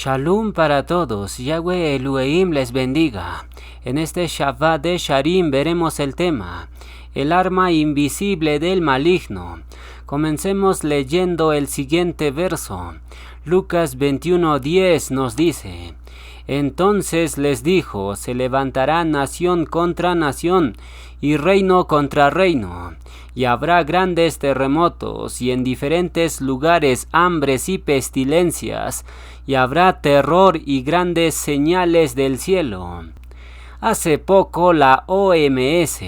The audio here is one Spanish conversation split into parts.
Shalom para todos, Yahweh Elohim les bendiga. En este Shabbat de Sharim veremos el tema, el arma invisible del maligno. Comencemos leyendo el siguiente verso. Lucas 21:10 nos dice: Entonces les dijo, se levantará nación contra nación y reino contra reino, y habrá grandes terremotos y en diferentes lugares hambres y pestilencias, y habrá terror y grandes señales del cielo. Hace poco la OMS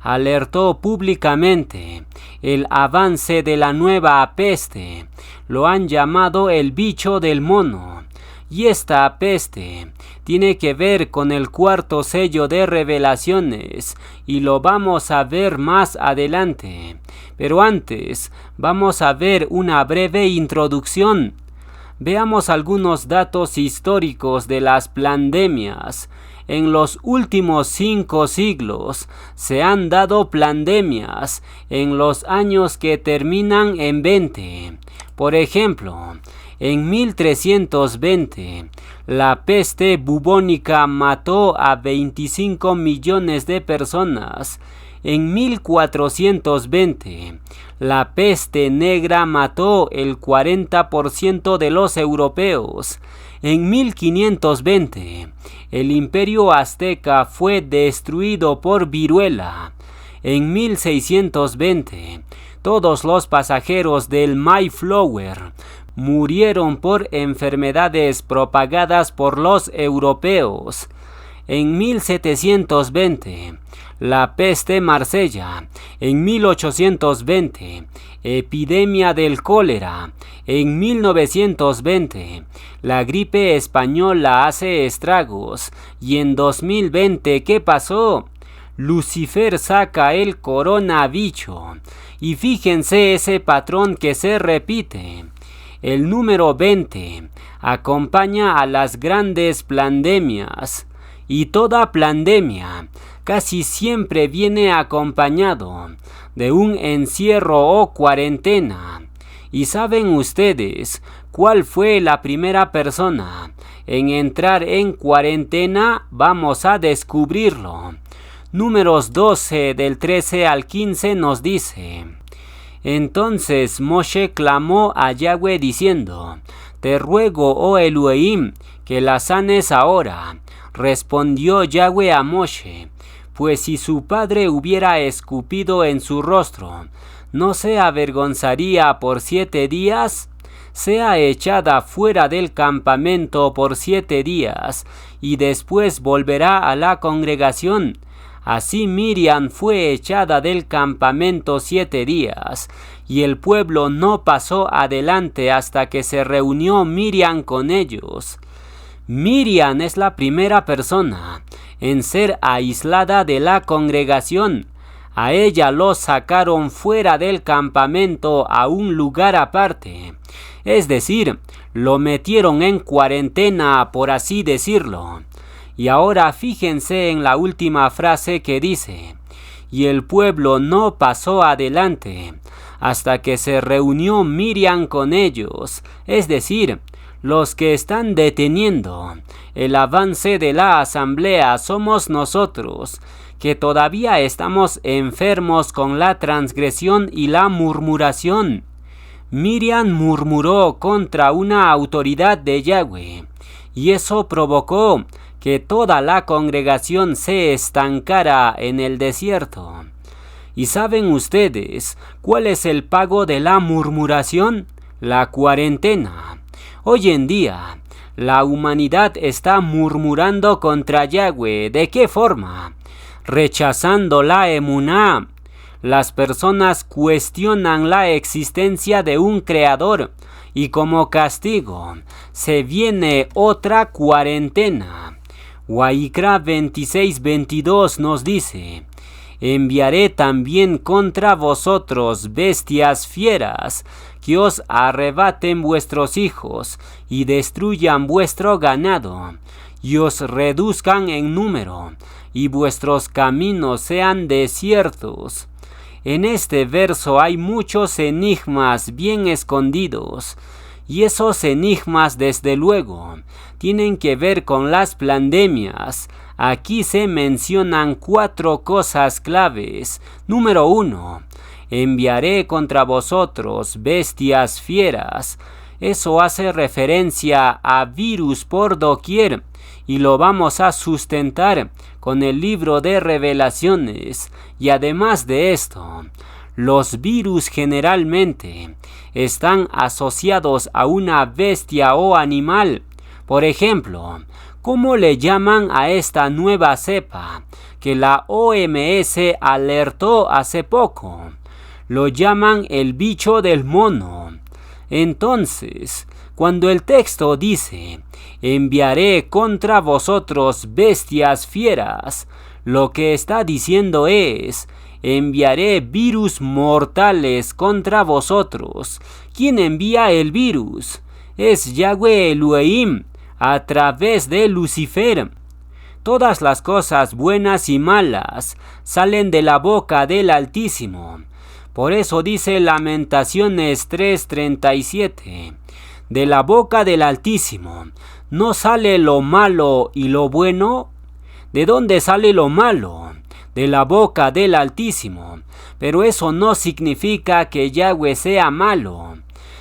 alertó públicamente el avance de la nueva peste. Lo han llamado el bicho del mono. Y esta peste tiene que ver con el cuarto sello de revelaciones y lo vamos a ver más adelante. Pero antes vamos a ver una breve introducción. Veamos algunos datos históricos de las pandemias. En los últimos 5 siglos se han dado pandemias en los años que terminan en 20. Por ejemplo, en 1320, la peste bubónica mató a 25 millones de personas. En 1420, la peste negra mató el 40% de los europeos. En 1520, el imperio azteca fue destruido por viruela. En 1620, todos los pasajeros del Mayflower murieron por enfermedades propagadas por los europeos. En 1720, la peste Marsella. En 1820, epidemia del cólera. En 1920, la gripe española hace estragos. Y en 2020, ¿qué pasó? Lucifer saca el coronavirus. Y fíjense ese patrón que se repite. El número 20 acompaña a las grandes pandemias. Y toda pandemia casi siempre viene acompañado de un encierro o cuarentena. ¿Y saben ustedes cuál fue la primera persona en entrar en cuarentena? Vamos a descubrirlo. Números 12 del 13 al 15 nos dice: Entonces Moshe clamó a Yahweh diciendo: Te ruego, oh Elohim, que la sanes ahora. Respondió Yahweh a Moshe: Pues si su padre hubiera escupido en su rostro, ¿no se avergonzaría por 7 días? Sea echada fuera del campamento por 7 días, y después volverá a la congregación. Así Miriam fue echada del campamento 7 días, y el pueblo no pasó adelante hasta que se reunió Miriam con ellos. Miriam es la primera persona en ser aislada de la congregación. A ella lo sacaron fuera del campamento a un lugar aparte. Es decir, lo metieron en cuarentena, por así decirlo. Y ahora fíjense en la última frase que dice: y el pueblo no pasó adelante hasta que se reunió Miriam con ellos. Es decir, los que están deteniendo el avance de la asamblea somos nosotros, que todavía estamos enfermos con la transgresión y la murmuración. Miriam murmuró contra una autoridad de Yahweh, y eso provocó que toda la congregación se estancara en el desierto. ¿Y saben ustedes cuál es el pago de la murmuración? La cuarentena. Hoy en día, la humanidad está murmurando contra Yahweh. ¿De qué forma? Rechazando la emuná. Las personas cuestionan la existencia de un creador y como castigo se viene otra cuarentena. Waikra 26:22 nos dice: Enviaré también contra vosotros bestias fieras, que os arrebaten vuestros hijos y destruyan vuestro ganado, y os reduzcan en número, y vuestros caminos sean desiertos. En este verso hay muchos enigmas bien escondidos, Y esos enigmas, desde luego, tienen que ver con las pandemias. Aquí se mencionan 4 cosas claves. Número 1. Enviaré contra vosotros bestias fieras. Eso hace referencia a virus por doquier y lo vamos a sustentar con el libro de Revelaciones. Y además de esto, los virus generalmente están asociados a una bestia o animal. Por ejemplo, ¿cómo le llaman a esta nueva cepa que la OMS alertó hace poco? Lo llaman el bicho del mono. Entonces, cuando el texto dice, enviaré contra vosotros bestias fieras, lo que está diciendo es, enviaré virus mortales contra vosotros. ¿Quién envía el virus? Es Yahweh Elohim, a través de Lucifer. Todas las cosas buenas y malas salen de la boca del Altísimo. Por eso dice Lamentaciones 3:37, de la boca del Altísimo no sale lo malo y lo bueno. ¿De dónde sale lo malo? De la boca del Altísimo. Pero eso no significa que Yahweh sea malo,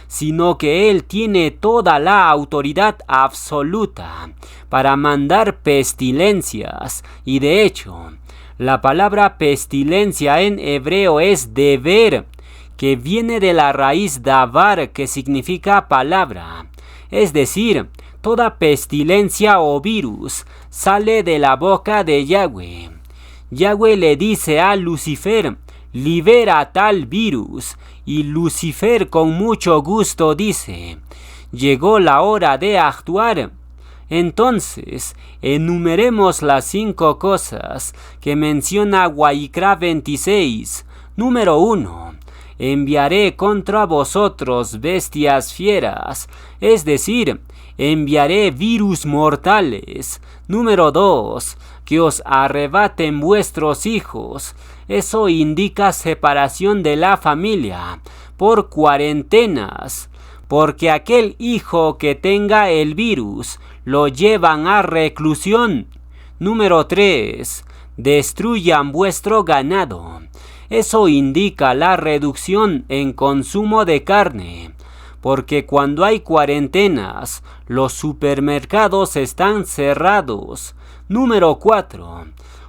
sino que Él tiene toda la autoridad absoluta para mandar pestilencias. Y de hecho, la palabra pestilencia en hebreo es deber, que viene de la raíz davar, que significa palabra. Es decir, toda pestilencia o virus sale de la boca de Yahweh. Yahweh le dice a Lucifer, libera tal virus, y Lucifer con mucho gusto dice, llegó la hora de actuar. Entonces, enumeremos las 5 cosas que menciona Guayicra 26. Número 1. Enviaré contra vosotros bestias fieras, es decir, enviaré virus mortales. Número 2. Que os arrebaten vuestros hijos. Eso indica separación de la familia por cuarentenas, porque aquel hijo que tenga el virus lo llevan a reclusión. Número 3. Destruyan vuestro ganado. Eso indica la reducción en consumo de carne, porque cuando hay cuarentenas, los supermercados están cerrados. Número 4.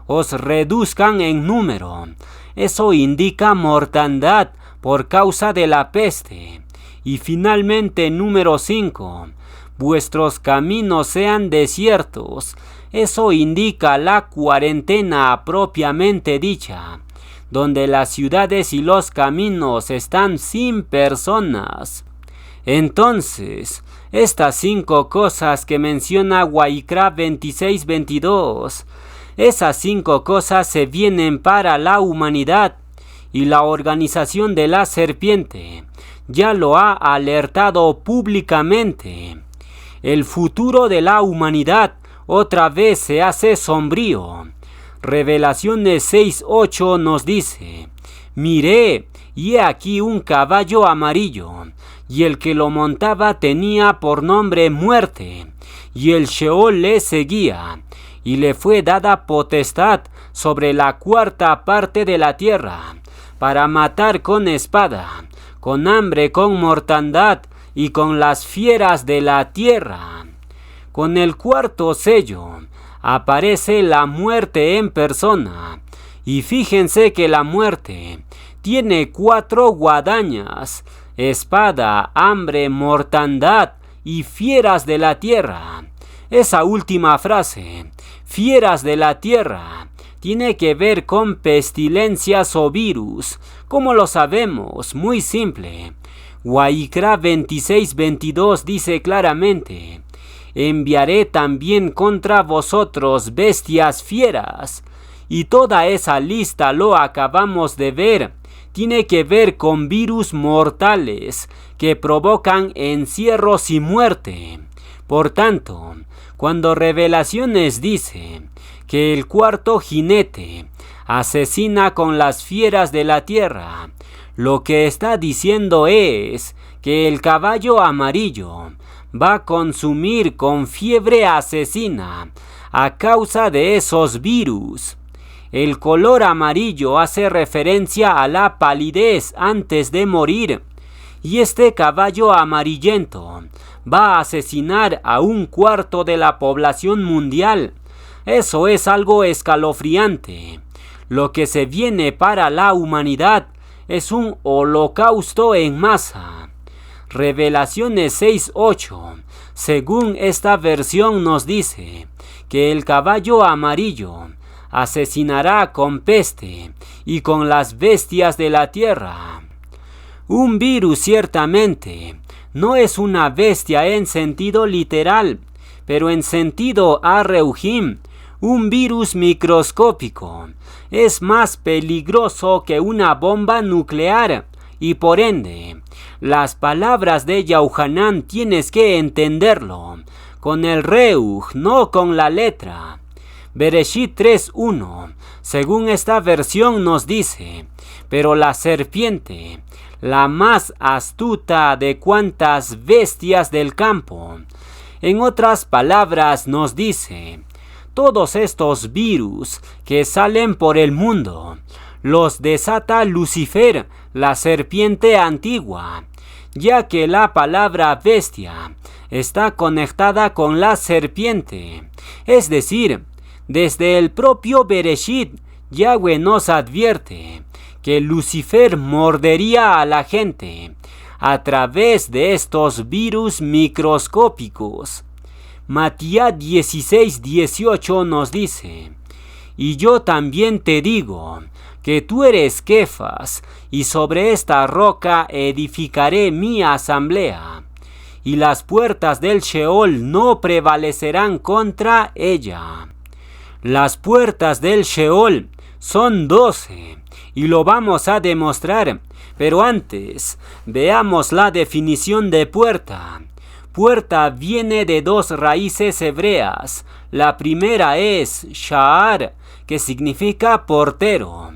Os reduzcan en número. Eso indica mortandad por causa de la peste. Y finalmente, número 5. Vuestros caminos sean desiertos. Eso indica la cuarentena propiamente dicha, donde las ciudades y los caminos están sin personas. Entonces, estas 5 cosas que menciona Guayicra 26:22, esas 5 cosas se vienen para la humanidad, y la organización de la serpiente ya lo ha alertado públicamente. El futuro de la humanidad otra vez se hace sombrío. Revelaciones 6:8 nos dice, miré, y he aquí un caballo amarillo, y el que lo montaba tenía por nombre Muerte, y el Sheol le seguía, y le fue dada potestad sobre la 4ª parte de la tierra, para matar con espada, con hambre, con mortandad, y con las fieras de la tierra. Con el 4º sello aparece la muerte en persona, y fíjense que la muerte tiene 4 guadañas: espada, hambre, mortandad y fieras de la tierra. Esa última frase, fieras de la tierra, tiene que ver con pestilencias o virus. ¿Cómo lo sabemos? Muy simple. Guayicra 26:22 dice claramente, enviaré también contra vosotros bestias fieras. Y toda esa lista, lo acabamos de ver, tiene que ver con virus mortales que provocan encierros y muerte. Por tanto, cuando Revelaciones dice que el 4º jinete asesina con las fieras de la tierra, lo que está diciendo es que el caballo amarillo va a consumir con fiebre asesina a causa de esos virus. El color amarillo hace referencia a la palidez antes de morir, y este caballo amarillento va a asesinar a 1/4 de la población mundial. Eso es algo escalofriante. Lo que se viene para la humanidad es un holocausto en masa. Revelaciones 6:8, según esta versión, nos dice que el caballo amarillo asesinará con peste y con las bestias de la tierra. Un virus ciertamente no es una bestia en sentido literal, pero en sentido arreujim, un virus microscópico es más peligroso que una bomba nuclear, y por ende, las palabras de Yahuanán tienes que entenderlo con el reuj, no con la letra. Bereshit 3:1, según esta versión, nos dice: pero la serpiente, la más astuta de cuantas bestias del campo. En otras palabras, nos dice: todos estos virus que salen por el mundo los desata Lucifer, la serpiente antigua, ya que la palabra bestia está conectada con la serpiente. Es decir, desde el propio Bereshit, Yahweh nos advierte que Lucifer mordería a la gente a través de estos virus microscópicos. Matías 16:18 nos dice: y yo también te digo que tú eres Kefas, y sobre esta roca edificaré mi asamblea, y las puertas del Sheol no prevalecerán contra ella. Las puertas del Sheol son 12, y lo vamos a demostrar, pero antes veamos la definición de puerta. Puerta viene de 2 raíces hebreas. La primera es sha'ar, que significa portero.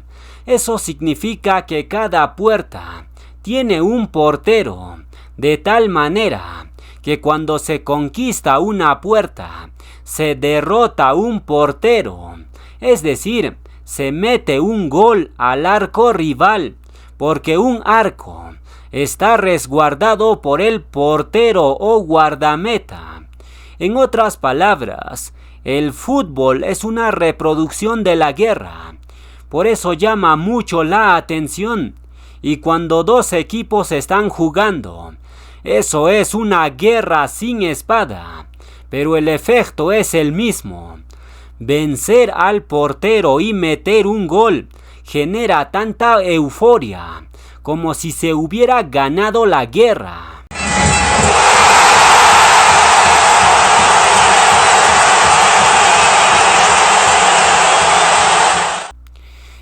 Eso significa que cada puerta tiene un portero, de tal manera que cuando se conquista una puerta, se derrota un portero, es decir, se mete un gol al arco rival, porque un arco está resguardado por el portero o guardameta. En otras palabras, el fútbol es una reproducción de la guerra. Por eso llama mucho la atención. Y cuando 2 equipos están jugando, eso es una guerra sin espada. Pero el efecto es el mismo. Vencer al portero y meter un gol genera tanta euforia como si se hubiera ganado la guerra.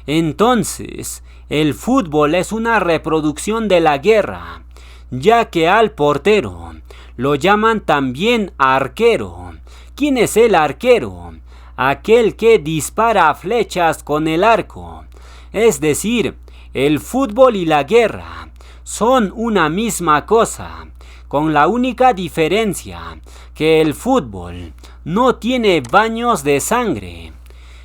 Entonces, el fútbol es una reproducción de la guerra, ya que al portero lo llaman también arquero. ¿Quién es el arquero? Aquel que dispara flechas con el arco. Es decir, el fútbol y la guerra son una misma cosa, con la única diferencia que el fútbol no tiene baños de sangre.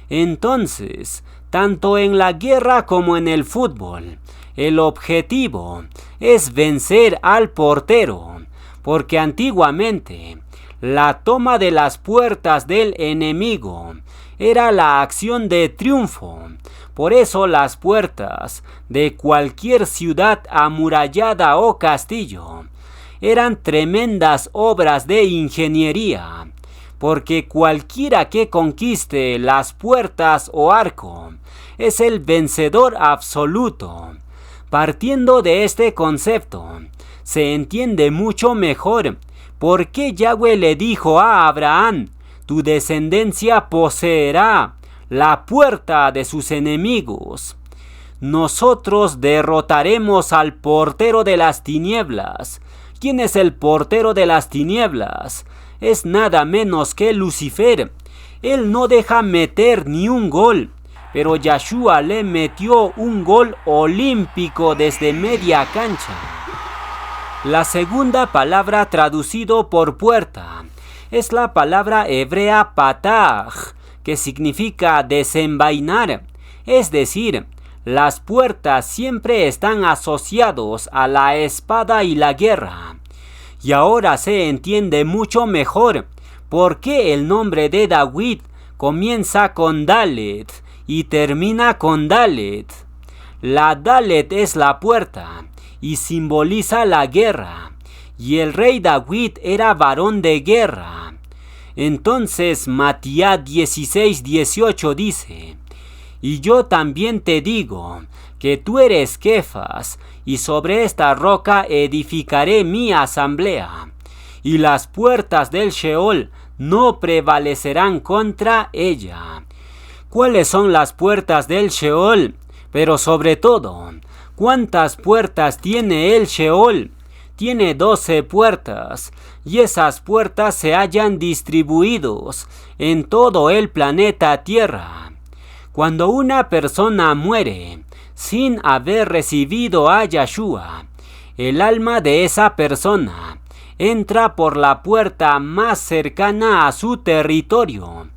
Entonces, tanto en la guerra como en el fútbol, el objetivo es vencer al portero, porque antiguamente la toma de las puertas del enemigo era la acción de triunfo. Por eso las puertas de cualquier ciudad amurallada o castillo eran tremendas obras de ingeniería, porque cualquiera que conquiste las puertas o arco es el vencedor absoluto. Partiendo de este concepto, se entiende mucho mejor por qué Yahweh le dijo a Abraham: tu descendencia poseerá la puerta de sus enemigos. Nosotros derrotaremos al portero de las tinieblas. ¿Quién es el portero de las tinieblas? Es nada menos que Lucifer. Él no deja meter ni un gol, pero Yahshua le metió un gol olímpico desde media cancha. La segunda palabra traducido por puerta es la palabra hebrea patah, que significa desenvainar, es decir, las puertas siempre están asociados a la espada y la guerra. Y ahora se entiende mucho mejor por qué el nombre de David comienza con Dalet y termina con Dalet. La Dalet es la puerta y simboliza la guerra, y el rey David era varón de guerra. Entonces Matías 16:18 dice: y yo también te digo que tú eres Kefas, y sobre esta roca edificaré mi asamblea, y las puertas del Sheol no prevalecerán contra ella. ¿Cuáles son las puertas del Sheol? Pero sobre todo, ¿cuántas puertas tiene el Sheol? Tiene 12 puertas, y esas puertas se hallan distribuidos en todo el planeta Tierra. Cuando una persona muere sin haber recibido a Yahshua, el alma de esa persona entra por la puerta más cercana a su territorio.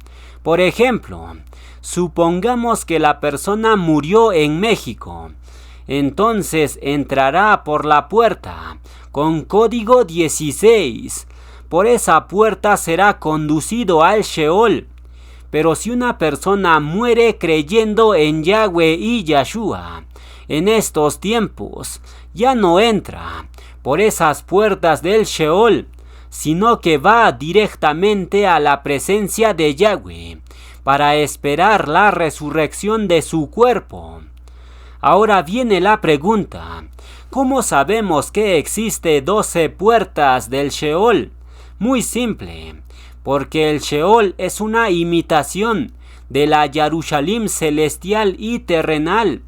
Por ejemplo, supongamos que la persona murió en México. Entonces entrará por la puerta con código 16. Por esa puerta será conducido al Sheol. Pero si una persona muere creyendo en Yahweh y Yahshua, en estos tiempos ya no entra por esas puertas del Sheol, sino que va directamente a la presencia de Yahweh para esperar la resurrección de su cuerpo. Ahora viene la pregunta: ¿cómo sabemos que existe 12 puertas del Sheol? Muy simple, porque el Sheol es una imitación de la Jerusalén celestial y terrenal.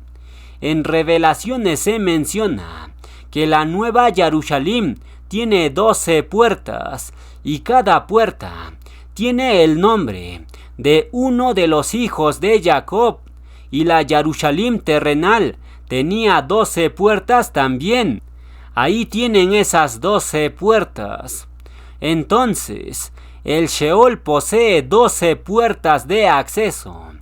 En Revelaciones se menciona que la nueva Jerusalén tiene 12 puertas, y cada puerta tiene el nombre de uno de los hijos de Jacob, y la Jerusalén terrenal tenía 12 puertas también. Ahí tienen esas 12 puertas. Entonces, el Sheol posee 12 puertas de acceso.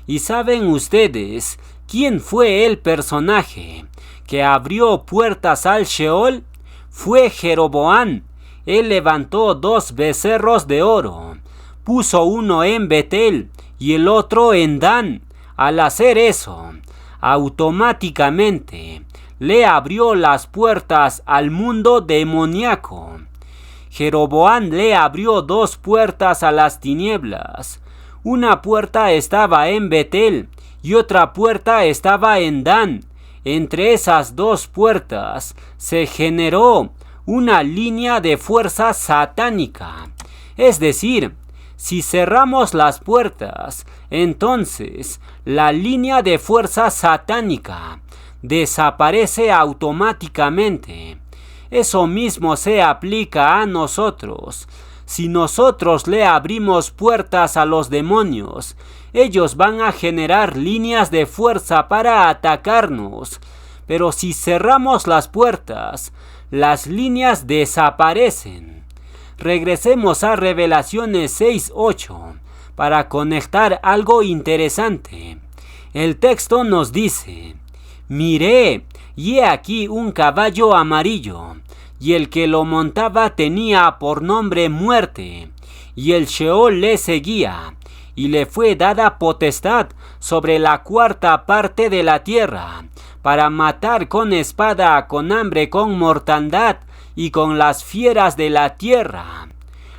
¿Y saben ustedes quién fue el personaje que abrió puertas al Sheol? Fue Jeroboam. Él levantó 2 becerros de oro, puso uno en Betel y el otro en Dan. Al hacer eso, automáticamente le abrió las puertas al mundo demoníaco. Jeroboam le abrió 2 puertas a las tinieblas. Una puerta estaba en Betel y otra puerta estaba en Dan. Entre esas 2 puertas se generó una línea de fuerza satánica. Es decir, si cerramos las puertas, entonces la línea de fuerza satánica desaparece automáticamente. Eso mismo se aplica a nosotros. Si nosotros le abrimos puertas a los demonios, ellos van a generar líneas de fuerza para atacarnos. Pero si cerramos las puertas, las líneas desaparecen. Regresemos a Revelaciones 6:8 para conectar algo interesante. El texto nos dice: miré, y he aquí un caballo amarillo, y el que lo montaba tenía por nombre Muerte, y el Sheol le seguía, y le fue dada potestad sobre la 4ª parte de la tierra, para matar con espada, con hambre, con mortandad, y con las fieras de la tierra.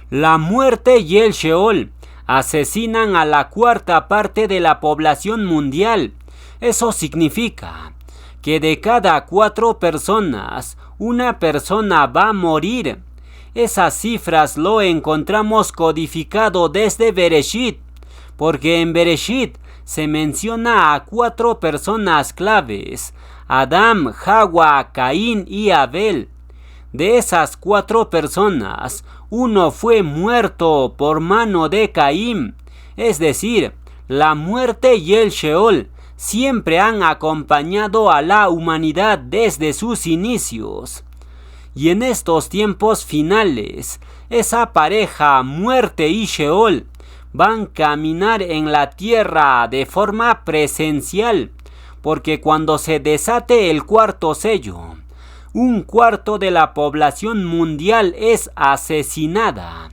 La muerte y el Sheol asesinan a la 4ª parte de la población mundial. Eso significa que de cada 4 personas, una persona va a morir. Esas cifras lo encontramos codificado desde Bereshit, porque en Bereshit se menciona a 4 personas claves: Adán, Hawa, Caín y Abel. De esas 4 personas, uno fue muerto por mano de Caín. Es decir, la muerte y el Sheol siempre han acompañado a la humanidad desde sus inicios. Y en estos tiempos finales, esa pareja, muerte y Sheol, van a caminar en la tierra de forma presencial, porque cuando se desate el cuarto sello, un cuarto de la población mundial es asesinada.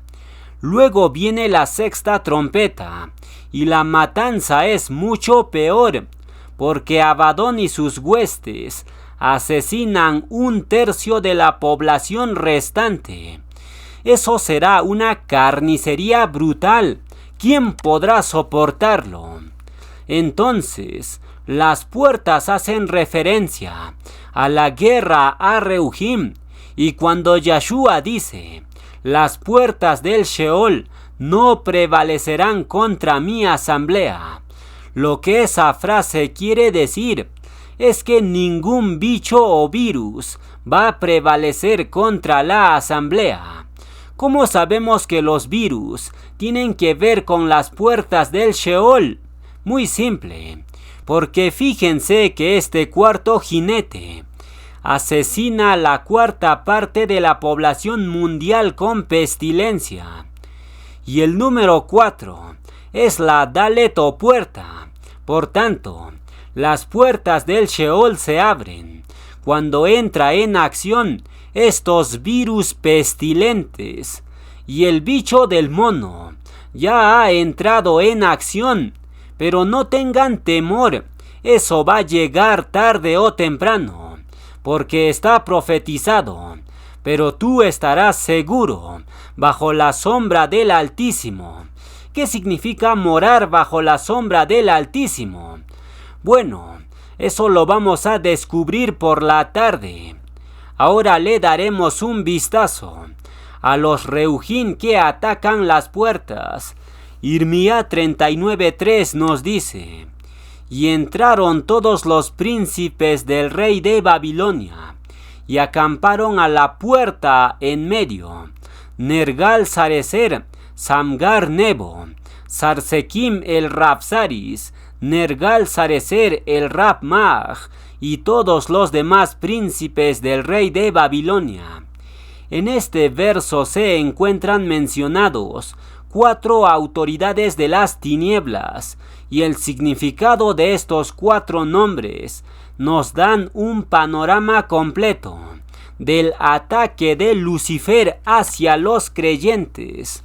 Luego viene la sexta trompeta, y la matanza es mucho peor, porque Abadón y sus huestes asesinan 1/3 de la población restante. Eso será una carnicería brutal. ¿Quién podrá soportarlo? Entonces, las puertas hacen referencia a la guerra a Reujim, y cuando Yahshua dice, las puertas del Sheol no prevalecerán contra mi asamblea, lo que esa frase quiere decir es que ningún bicho o virus va a prevalecer contra la asamblea. ¿Cómo sabemos que los virus tienen que ver con las puertas del Sheol? Muy simple, porque fíjense que este cuarto jinete asesina la 1/4 parte de la población mundial con pestilencia. Y el número 4 es la Dalet o puerta. Por tanto, las puertas del Sheol se abren cuando entra en acción estos virus pestilentes, y el bicho del mono ya ha entrado en acción, pero no tengan temor, eso va a llegar tarde o temprano, porque está profetizado, pero tú estarás seguro bajo la sombra del Altísimo. ¿Qué significa morar bajo la sombra del Altísimo? Bueno, eso lo vamos a descubrir por la tarde. Ahora le daremos un vistazo a los Reujim que atacan las puertas. Irmía 39:3 nos dice: y entraron todos los príncipes del rey de Babilonia, y acamparon a la puerta en medio, Nergal Sarecer, Samgar Nebo, Sarsekim el Rapsaris, Nergal Sarecer el Rapmag, y todos los demás príncipes del rey de Babilonia. En este verso se encuentran mencionados 4 autoridades de las tinieblas, y el significado de estos 4 nombres nos dan un panorama completo del ataque de Lucifer hacia los creyentes.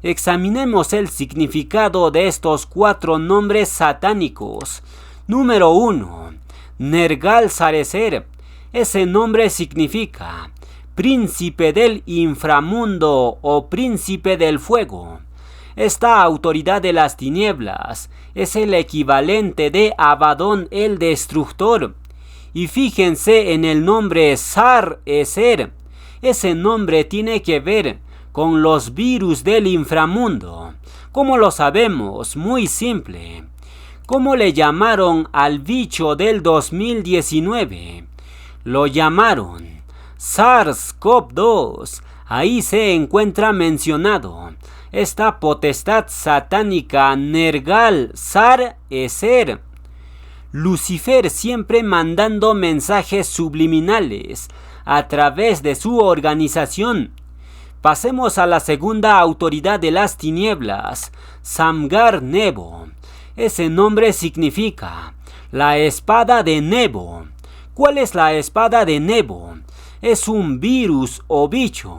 Examinemos el significado de estos 4 nombres satánicos. Número 1. Nergal Sarecer. Ese nombre significa príncipe del inframundo o príncipe del fuego. Esta autoridad de las tinieblas es el equivalente de Abadón el destructor. Y fíjense en el nombre Sar-Eser. Ese nombre tiene que ver con los virus del inframundo. ¿Cómo lo sabemos? Muy simple. ¿Cómo le llamaron al bicho del 2019? Lo llamaron SARS-CoV-2. Ahí se encuentra mencionado esta potestad satánica Nergal Sar-Eser. Lucifer siempre mandando mensajes subliminales a través de su organización. Pasemos a la segunda autoridad de las tinieblas, Samgar Nebo. Ese nombre significa la espada de Nebo. ¿Cuál es la espada de Nebo? Es un virus o bicho,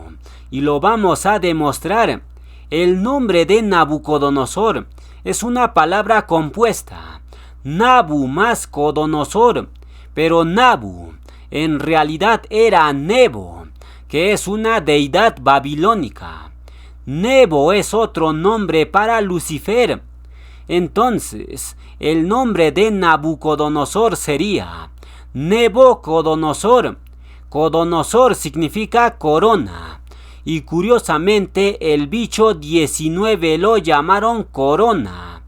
y lo vamos a demostrar. El nombre de Nabucodonosor es una palabra compuesta, Nabu más Codonosor, pero Nabu en realidad era Nebo, que es una deidad babilónica. Nebo es otro nombre para Lucifer. Entonces, el nombre de Nabucodonosor sería Nebucodonosor. Codonosor significa corona. Y curiosamente el bicho 19 lo llamaron corona.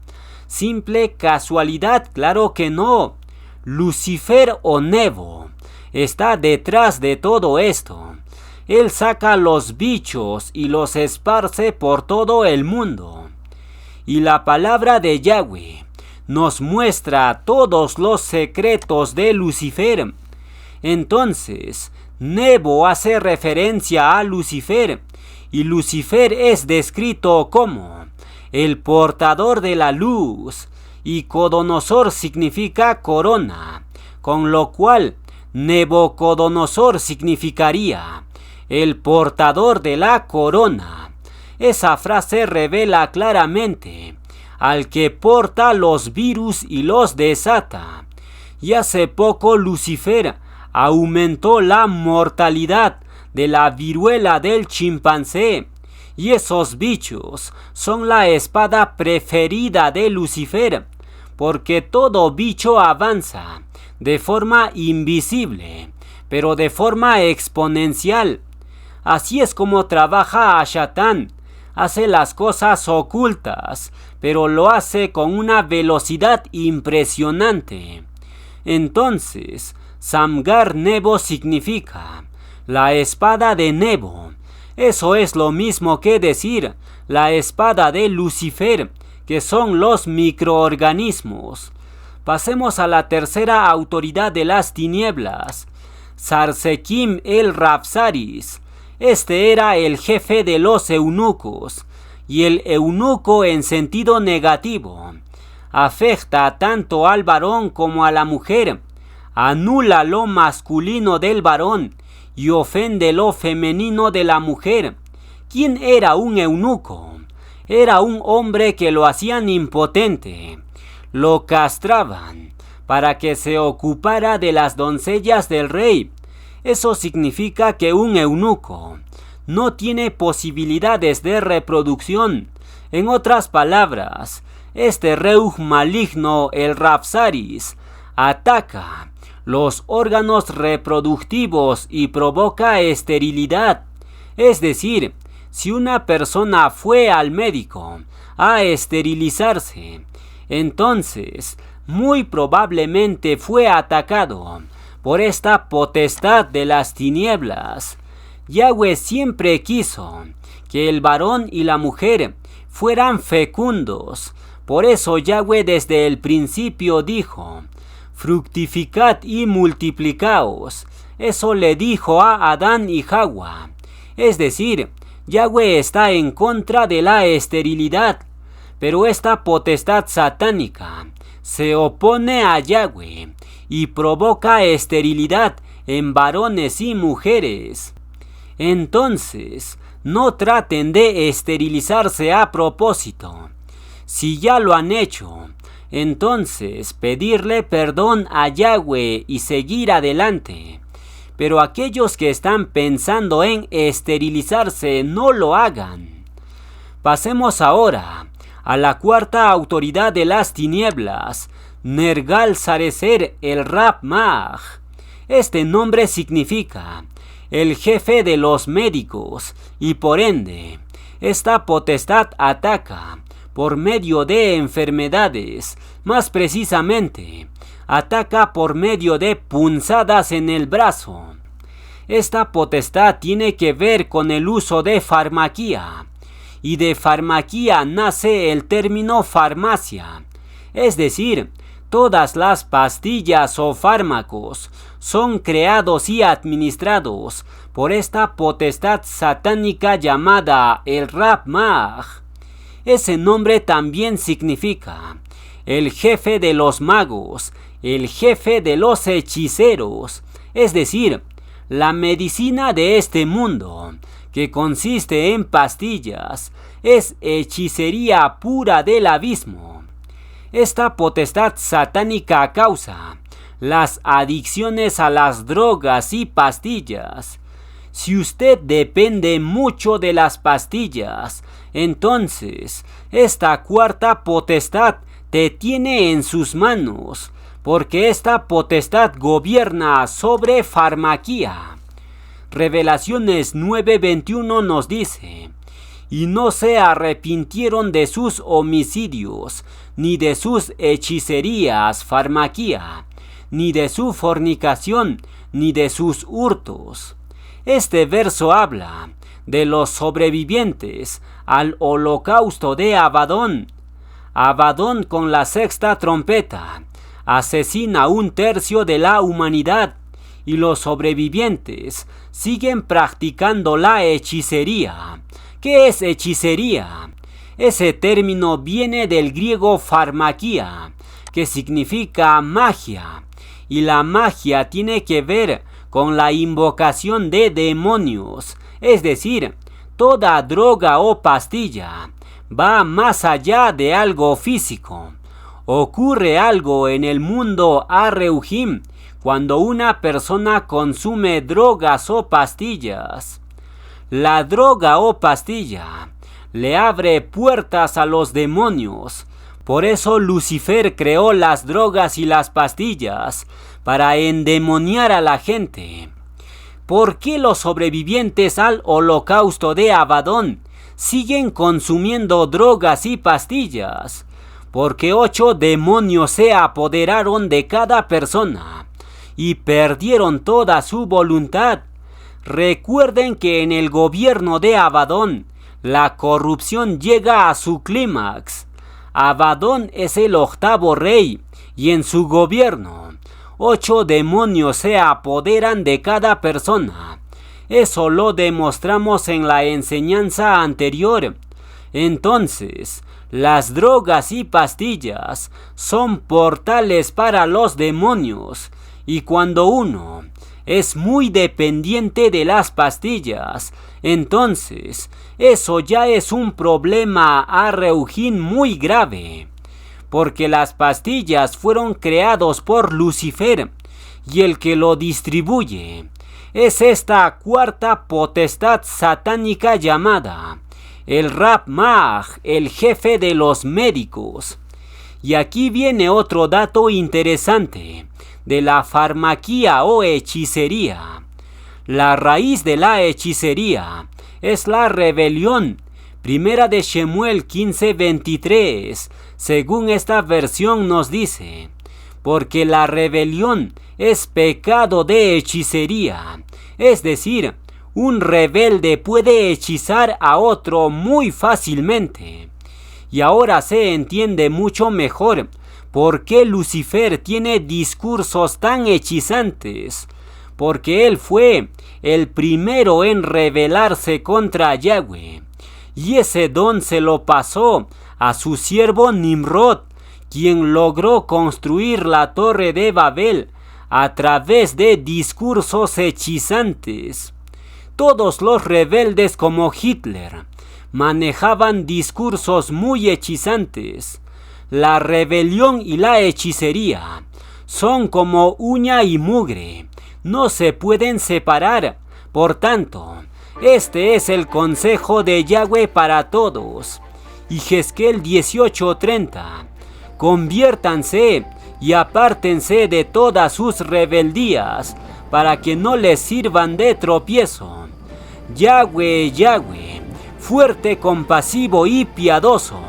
¿Simple casualidad? Claro que no. Lucifer o Nebo está detrás de todo esto. Él saca los bichos y los esparce por todo el mundo. Y la palabra de Yahweh nos muestra todos los secretos de Lucifer. Entonces, Nebo hace referencia a Lucifer, y Lucifer es descrito como el portador de la luz, y Codonosor significa corona, con lo cual Nebucodonosor significaría el portador de la corona. Esa frase revela claramente al que porta los virus y los desata. Y hace poco Lucifer aumentó la mortalidad de la viruela del chimpancé, y esos bichos son la espada preferida de Lucifer, porque todo bicho avanza de forma invisible, pero de forma exponencial. Así es como trabaja Hashatán. Hace las cosas ocultas, pero lo hace con una velocidad impresionante. Entonces, Samgar Nebo significa la espada de Nebo. Eso es lo mismo que decir la espada de Lucifer, que son los microorganismos. Pasemos a la tercera autoridad de las tinieblas, Sarsekim el Rapsaris. Este era el jefe de los eunucos, y el eunuco en sentido negativo afecta tanto al varón como a la mujer, anula lo masculino del varón y ofende lo femenino de la mujer. ¿Quién era un eunuco? Era un hombre que lo hacían impotente, lo castraban para que se ocupara de las doncellas del rey. Eso significa que un eunuco no tiene posibilidades de reproducción. En otras palabras, este reuj maligno, el Rapsaris, ataca los órganos reproductivos y provoca esterilidad. Es decir, si una persona fue al médico a esterilizarse, entonces muy probablemente fue atacado por esta potestad de las tinieblas. Yahweh siempre quiso que el varón y la mujer fueran fecundos. Por eso Yahweh desde el principio dijo: fructificad y multiplicaos. Eso le dijo a Adán y Hawa. Es decir, Yahweh está en contra de la esterilidad, pero esta potestad satánica se opone a Yahweh y provoca esterilidad en varones y mujeres. Entonces, no traten de esterilizarse a propósito. Si ya lo han hecho, entonces pedirle perdón a Yahweh y seguir adelante. Pero aquellos que están pensando en esterilizarse, no lo hagan. Pasemos ahora a la cuarta autoridad de las tinieblas, Nergal Sarecer el Rab Mag. Este nombre significa el jefe de los médicos, y por ende, esta potestad ataca por medio de enfermedades, más precisamente, ataca por medio de punzadas en el brazo. Esta potestad tiene que ver con el uso de farmaquía, y de farmaquía nace el término farmacia, es decir, todas las pastillas o fármacos son creados y administrados por esta potestad satánica llamada el Rab Mag. Ese nombre también significa el jefe de los magos, el jefe de los hechiceros, es decir, la medicina de este mundo, que consiste en pastillas, es hechicería pura del abismo. Esta potestad satánica causa las adicciones a las drogas y pastillas. Si usted depende mucho de las pastillas, entonces esta cuarta potestad te tiene en sus manos, porque esta potestad gobierna sobre farmaquía. Revelaciones 9:21 nos dice: y no se arrepintieron de sus homicidios, ni de sus hechicerías, farmaquía, ni de su fornicación, ni de sus hurtos. Este verso habla de los sobrevivientes al holocausto de Abadón. Abadón, con la sexta trompeta, asesina 1/3 de la humanidad, y los sobrevivientes siguen practicando la hechicería. ¿Qué es hechicería? Ese término viene del griego pharmakia, que significa magia, y la magia tiene que ver con la invocación de demonios, es decir, toda droga o pastilla va más allá de algo físico. Ocurre algo en el mundo Areuhim cuando una persona consume drogas o pastillas. La droga o pastilla le abre puertas a los demonios. Por eso Lucifer creó las drogas y las pastillas para endemoniar a la gente. ¿Por qué los sobrevivientes al holocausto de Abadón siguen consumiendo drogas y pastillas? Porque 8 demonios se apoderaron de cada persona y perdieron toda su voluntad. Recuerden que en el gobierno de Abadón la corrupción llega a su clímax. Abadón es el 8º rey y en su gobierno 8 demonios se apoderan de cada persona. Eso lo demostramos en la enseñanza anterior. Entonces, las drogas y pastillas son portales para los demonios, y cuando uno es muy dependiente de las pastillas, entonces eso ya es un problema areujín muy grave, porque las pastillas fueron creados por Lucifer y el que lo distribuye es esta 4ª potestad satánica llamada el Rab Mag, el jefe de los médicos. Y aquí viene otro dato interesante de la farmaquía o hechicería. La raíz de la hechicería es la rebelión. Primera de Shemuel 15:23, según esta versión nos dice, porque la rebelión es pecado de hechicería, es decir, un rebelde puede hechizar a otro muy fácilmente. Y ahora se entiende mucho mejor por qué Lucifer tiene discursos tan hechizantes, porque él fue el primero en rebelarse contra Yahweh, y ese don se lo pasó a su siervo Nimrod, quien logró construir la torre de Babel a través de discursos hechizantes. Todos los rebeldes como Hitler manejaban discursos muy hechizantes. La rebelión y la hechicería son como uña y mugre, no se pueden separar. Por tanto, este es el consejo de Yahweh para todos. Y Jezquel 18:30, conviértanse y apártense de todas sus rebeldías, para que no les sirvan de tropiezo. Yahweh, Yahweh, fuerte, compasivo y piadoso,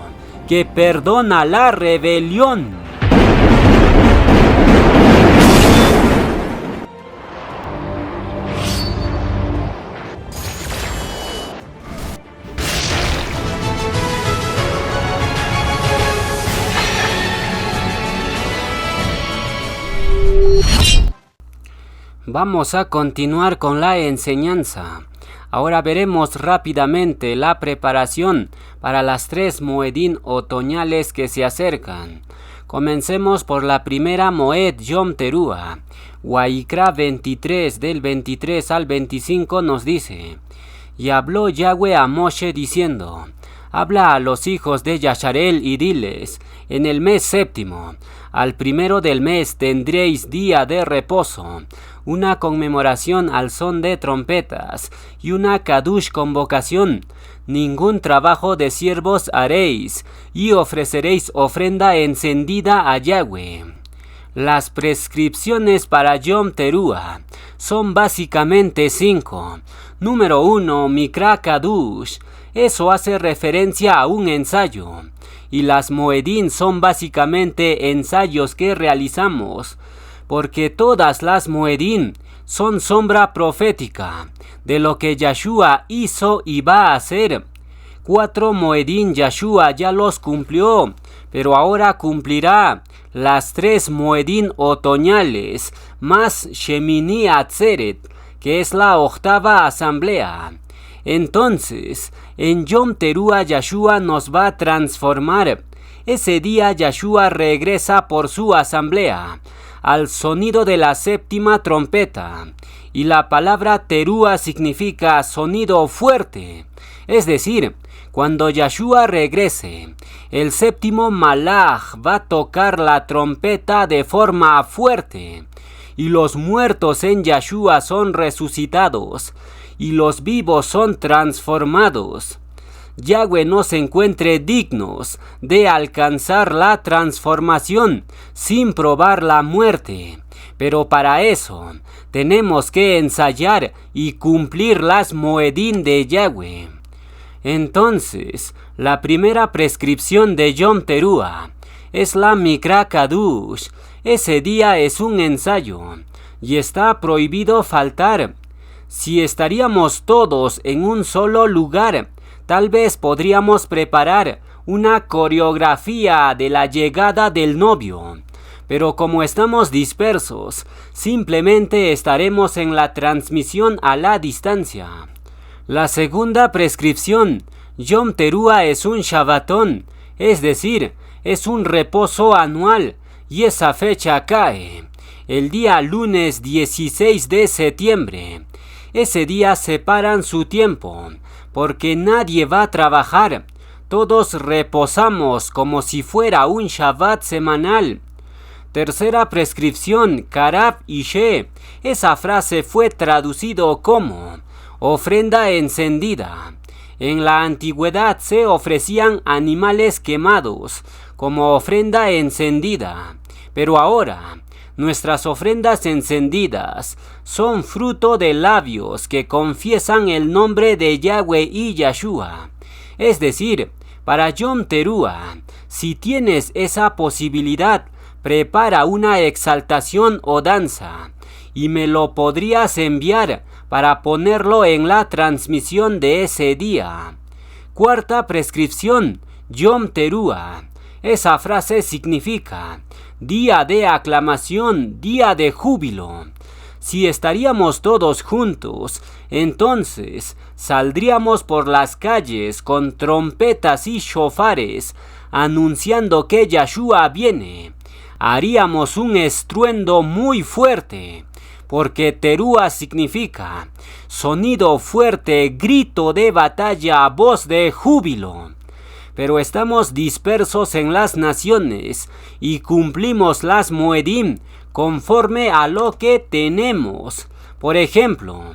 que perdona la rebelión. Vamos a continuar con la enseñanza. Ahora veremos rápidamente la preparación para las 3 Moedín otoñales que se acercan. Comencemos por la primera Moed Yom Teruah. Waikra 23 del 23 al 25 nos dice: y habló Yahweh a Moshe diciendo: habla a los hijos de Yasharel y diles: en el mes 7º, al 1 del mes tendréis día de reposo, una conmemoración al son de trompetas y una kadush convocación. Ningún trabajo de siervos haréis, y ofreceréis ofrenda encendida a Yahweh. Las prescripciones para Yom Teruah son básicamente 5. Número 1, Mikra Kadush. Eso hace referencia a un ensayo. Y las Moedín son básicamente ensayos que realizamos, porque todas las Moedín son sombra profética de lo que Yahshua hizo y va a hacer. 4 Moedín Yahshua ya los cumplió, pero ahora cumplirá las 3 Moedín otoñales, más Shemini Atzeret, que es la 8ª asamblea. Entonces, en Yom Teruah Yahshua nos va a transformar. Ese día Yahshua regresa por su asamblea, al sonido de la 7ª trompeta. Y la palabra Teruah significa sonido fuerte. Es decir, cuando Yahshua regrese, el 7º Malach va a tocar la trompeta de forma fuerte. Y los muertos en Yahshua son resucitados, y los vivos son transformados. Yahweh nos encuentre dignos de alcanzar la transformación sin probar la muerte. Pero para eso tenemos que ensayar y cumplir las Moedín de Yahweh. Entonces, la primera prescripción de Yom Teruah es la Mikra Kadush. Ese día es un ensayo y está prohibido faltar. Si estaríamos todos en un solo lugar, tal vez podríamos preparar una coreografía de la llegada del novio. Pero como estamos dispersos, simplemente estaremos en la transmisión a la distancia. La segunda prescripción, Yom Teruah es un Shabbatón, es decir, es un reposo anual, y esa fecha cae el día lunes 16 de septiembre. Ese día separan su tiempo, porque nadie va a trabajar. Todos reposamos como si fuera un Shabbat semanal. Tercera prescripción, Karab Ishe. Esa frase fue traducido como ofrenda encendida. En la antigüedad se ofrecían animales quemados como ofrenda encendida. Pero ahora, nuestras ofrendas encendidas son fruto de labios que confiesan el nombre de Yahweh y Yahshua. Es decir, para Yom Teruah, si tienes esa posibilidad, prepara una exaltación o danza y me lo podrías enviar para ponerlo en la transmisión de ese día. Cuarta prescripción, Yom Teruah. Esa frase significa día de aclamación, día de júbilo. Si estaríamos todos juntos, entonces saldríamos por las calles con trompetas y shofares anunciando que Yahshua viene. Haríamos un estruendo muy fuerte, porque Teruah significa sonido fuerte, grito de batalla, voz de júbilo. Pero estamos dispersos en las naciones y cumplimos las Moedim conforme a lo que tenemos. Por ejemplo,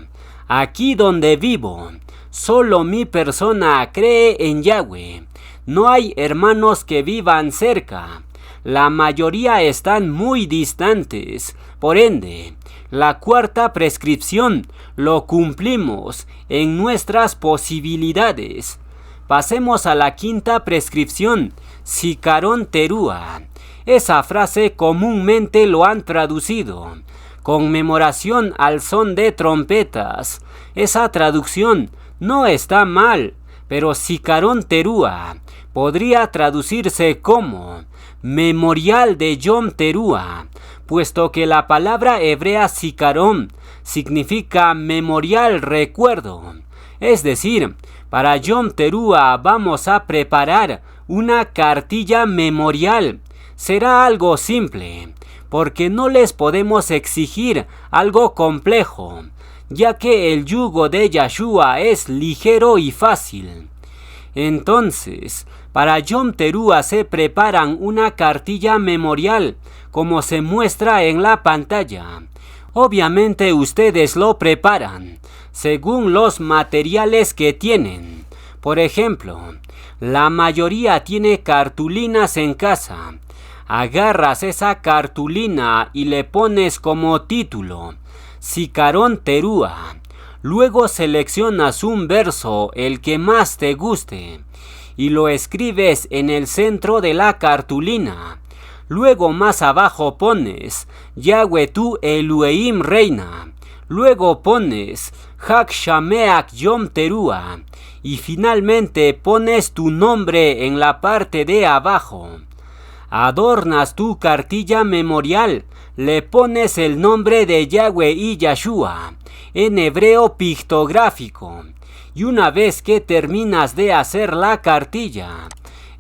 aquí donde vivo, solo mi persona cree en Yahweh. No hay hermanos que vivan cerca. La mayoría están muy distantes. Por ende, la cuarta prescripción lo cumplimos en nuestras posibilidades. Pasemos a la quinta prescripción, Zikaron Teruah. Esa frase comúnmente lo han traducido conmemoración al son de trompetas. Esa traducción no está mal, pero Zikaron Teruah podría traducirse como memorial de Yom Teruah, puesto que la palabra hebrea Zikaron significa memorial, recuerdo. Es decir, para Yom Teruah vamos a preparar una cartilla memorial. Será algo simple, porque no les podemos exigir algo complejo, ya que el yugo de Yahshua es ligero y fácil. Entonces, para Yom Teruah se preparan una cartilla memorial, como se muestra en la pantalla. Obviamente ustedes lo preparan según los materiales que tienen. Por ejemplo, la mayoría tiene cartulinas en casa. Agarras esa cartulina y le pones como título Zikaron Teruah. Luego seleccionas un verso, el que más te guste, y lo escribes en el centro de la cartulina. Luego más abajo pones Yahweh tu Elohim reina. Luego pones Hag Shameach Yom Teruah. Y finalmente pones tu nombre en la parte de abajo. Adornas tu cartilla memorial, le pones el nombre de Yahweh y Yahshua en hebreo pictográfico. Y una vez que terminas de hacer la cartilla,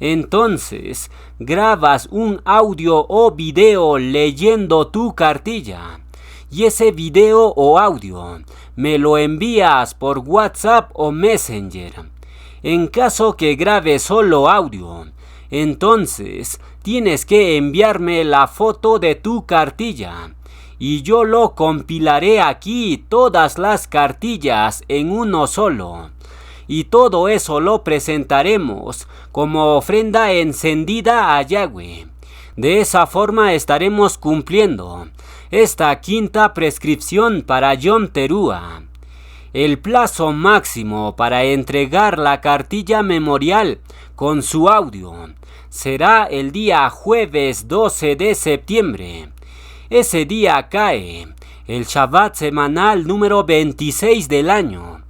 entonces grabas un audio o video leyendo tu cartilla. Y ese video o audio me lo envías por WhatsApp o Messenger. En caso que grabes solo audio, entonces tienes que enviarme la foto de tu cartilla. Y yo lo compilaré aquí todas las cartillas en uno solo. Y todo eso lo presentaremos como ofrenda encendida a Yahweh. De esa forma estaremos cumpliendo esta quinta prescripción para Yom Teruah. El plazo máximo para entregar la cartilla memorial con su audio será el día jueves 12 de septiembre. Ese día cae el Shabbat semanal número 26 del año.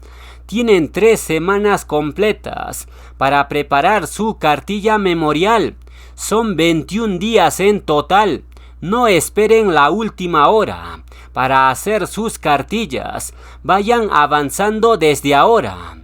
Tienen 3 semanas completas para preparar su cartilla memorial. Son 21 días en total. No esperen la última hora para hacer sus cartillas. Vayan avanzando desde ahora.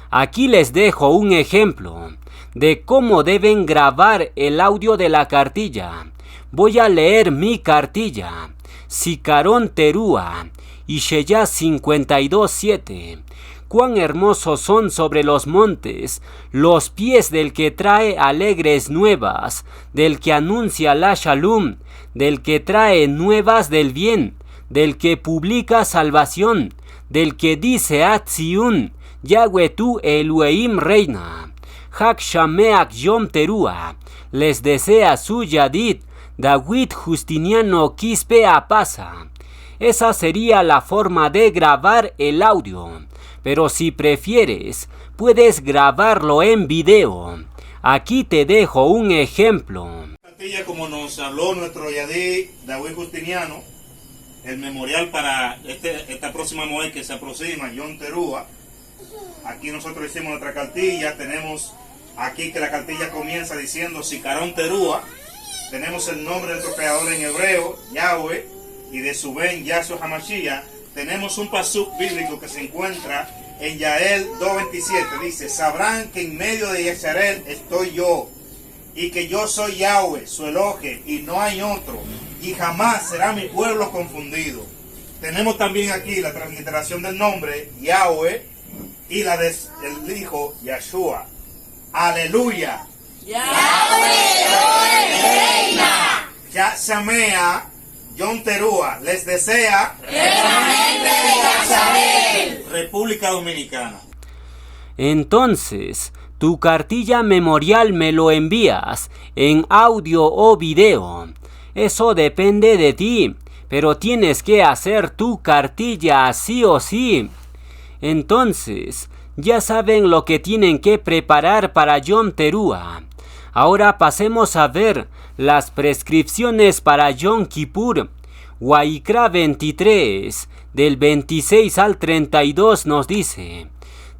Aquí les dejo un ejemplo de cómo deben grabar el audio de la cartilla. Voy a leer mi cartilla. Zikaron Teruah, Ishaya 52:7. Cuán hermosos son sobre los montes los pies del que trae alegres nuevas, del que anuncia la Shalom, del que trae nuevas del bien, del que publica salvación, del que dice a Tzion, Yahweh tu Elohim reina. Hak Shameach Yom Teruah, les desea su Yadid, David Justiniano Quispe Apasa. Esa sería la forma de grabar el audio. Pero si prefieres, puedes grabarlo en video. Aquí te dejo un ejemplo. Como nos habló nuestro Yadí David Justiniano, el memorial para esta próxima Moed que se aproxima, Yom Teruah. Aquí nosotros hicimos nuestra cartilla. Tenemos aquí que la cartilla comienza diciendo Zikaron Teruah. Tenemos el nombre del creador en hebreo, Yahweh, y de su ben Yahshua HaMashiach. Tenemos un pasuk bíblico que se encuentra en Yael 2:27. Dice, sabrán que en medio de Yisrael estoy yo, y que yo soy Yahweh, su Elohe, y no hay otro, y jamás será mi pueblo confundido. Tenemos también aquí la transliteración del nombre, Yahweh, y la del hijo, Yahshua. Aleluya. Yahweh, reina. Ya Shamea, Yom Teruah, les desea Eternamente de Israel. República Dominicana. Entonces, tu cartilla memorial me lo envías en audio o video. Eso depende de ti, pero tienes que hacer tu cartilla sí o sí. Entonces, ya saben lo que tienen que preparar para Yom Teruah. Ahora pasemos a ver las prescripciones para Yom Kippur. Waikra 23, del 26 al 32 nos dice: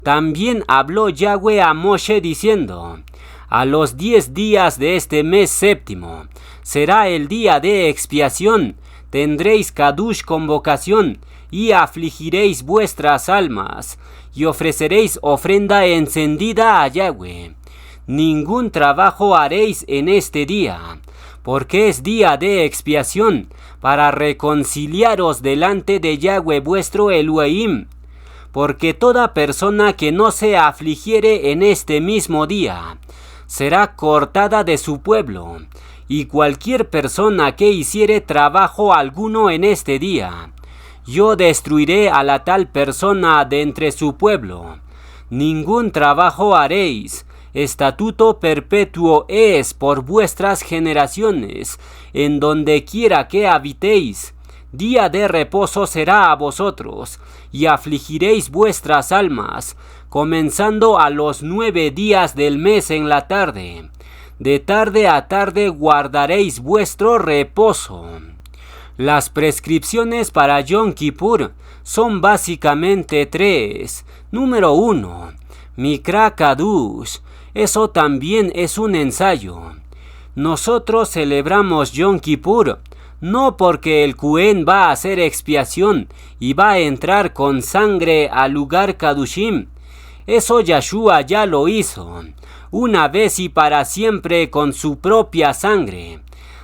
también habló Yahweh a Moshe diciendo: a los 10 días de este mes séptimo será el día de expiación, tendréis kadush convocación, y afligiréis vuestras almas, y ofreceréis ofrenda encendida a Yahweh. Ningún trabajo haréis en este día, porque es día de expiación, para reconciliaros delante de Yahweh vuestro Elohim. Porque toda persona que no se afligiere en este mismo día, será cortada de su pueblo, y cualquier persona que hiciere trabajo alguno en este día, yo destruiré a la tal persona de entre su pueblo. Ningún trabajo haréis. Estatuto perpetuo es por vuestras generaciones, en donde quiera que habitéis. Día de reposo será a vosotros, y afligiréis vuestras almas, comenzando a los 9 días del mes en la tarde. De tarde a tarde guardaréis vuestro reposo. Las prescripciones para Yom Kippur son básicamente 3. Número 1. Mikra Kadush. Eso también es un ensayo. Nosotros celebramos Yom Kippur no porque el Cohen va a hacer expiación y va a entrar con sangre al lugar Kadushim. Eso Yeshua ya lo hizo, una vez y para siempre con su propia sangre.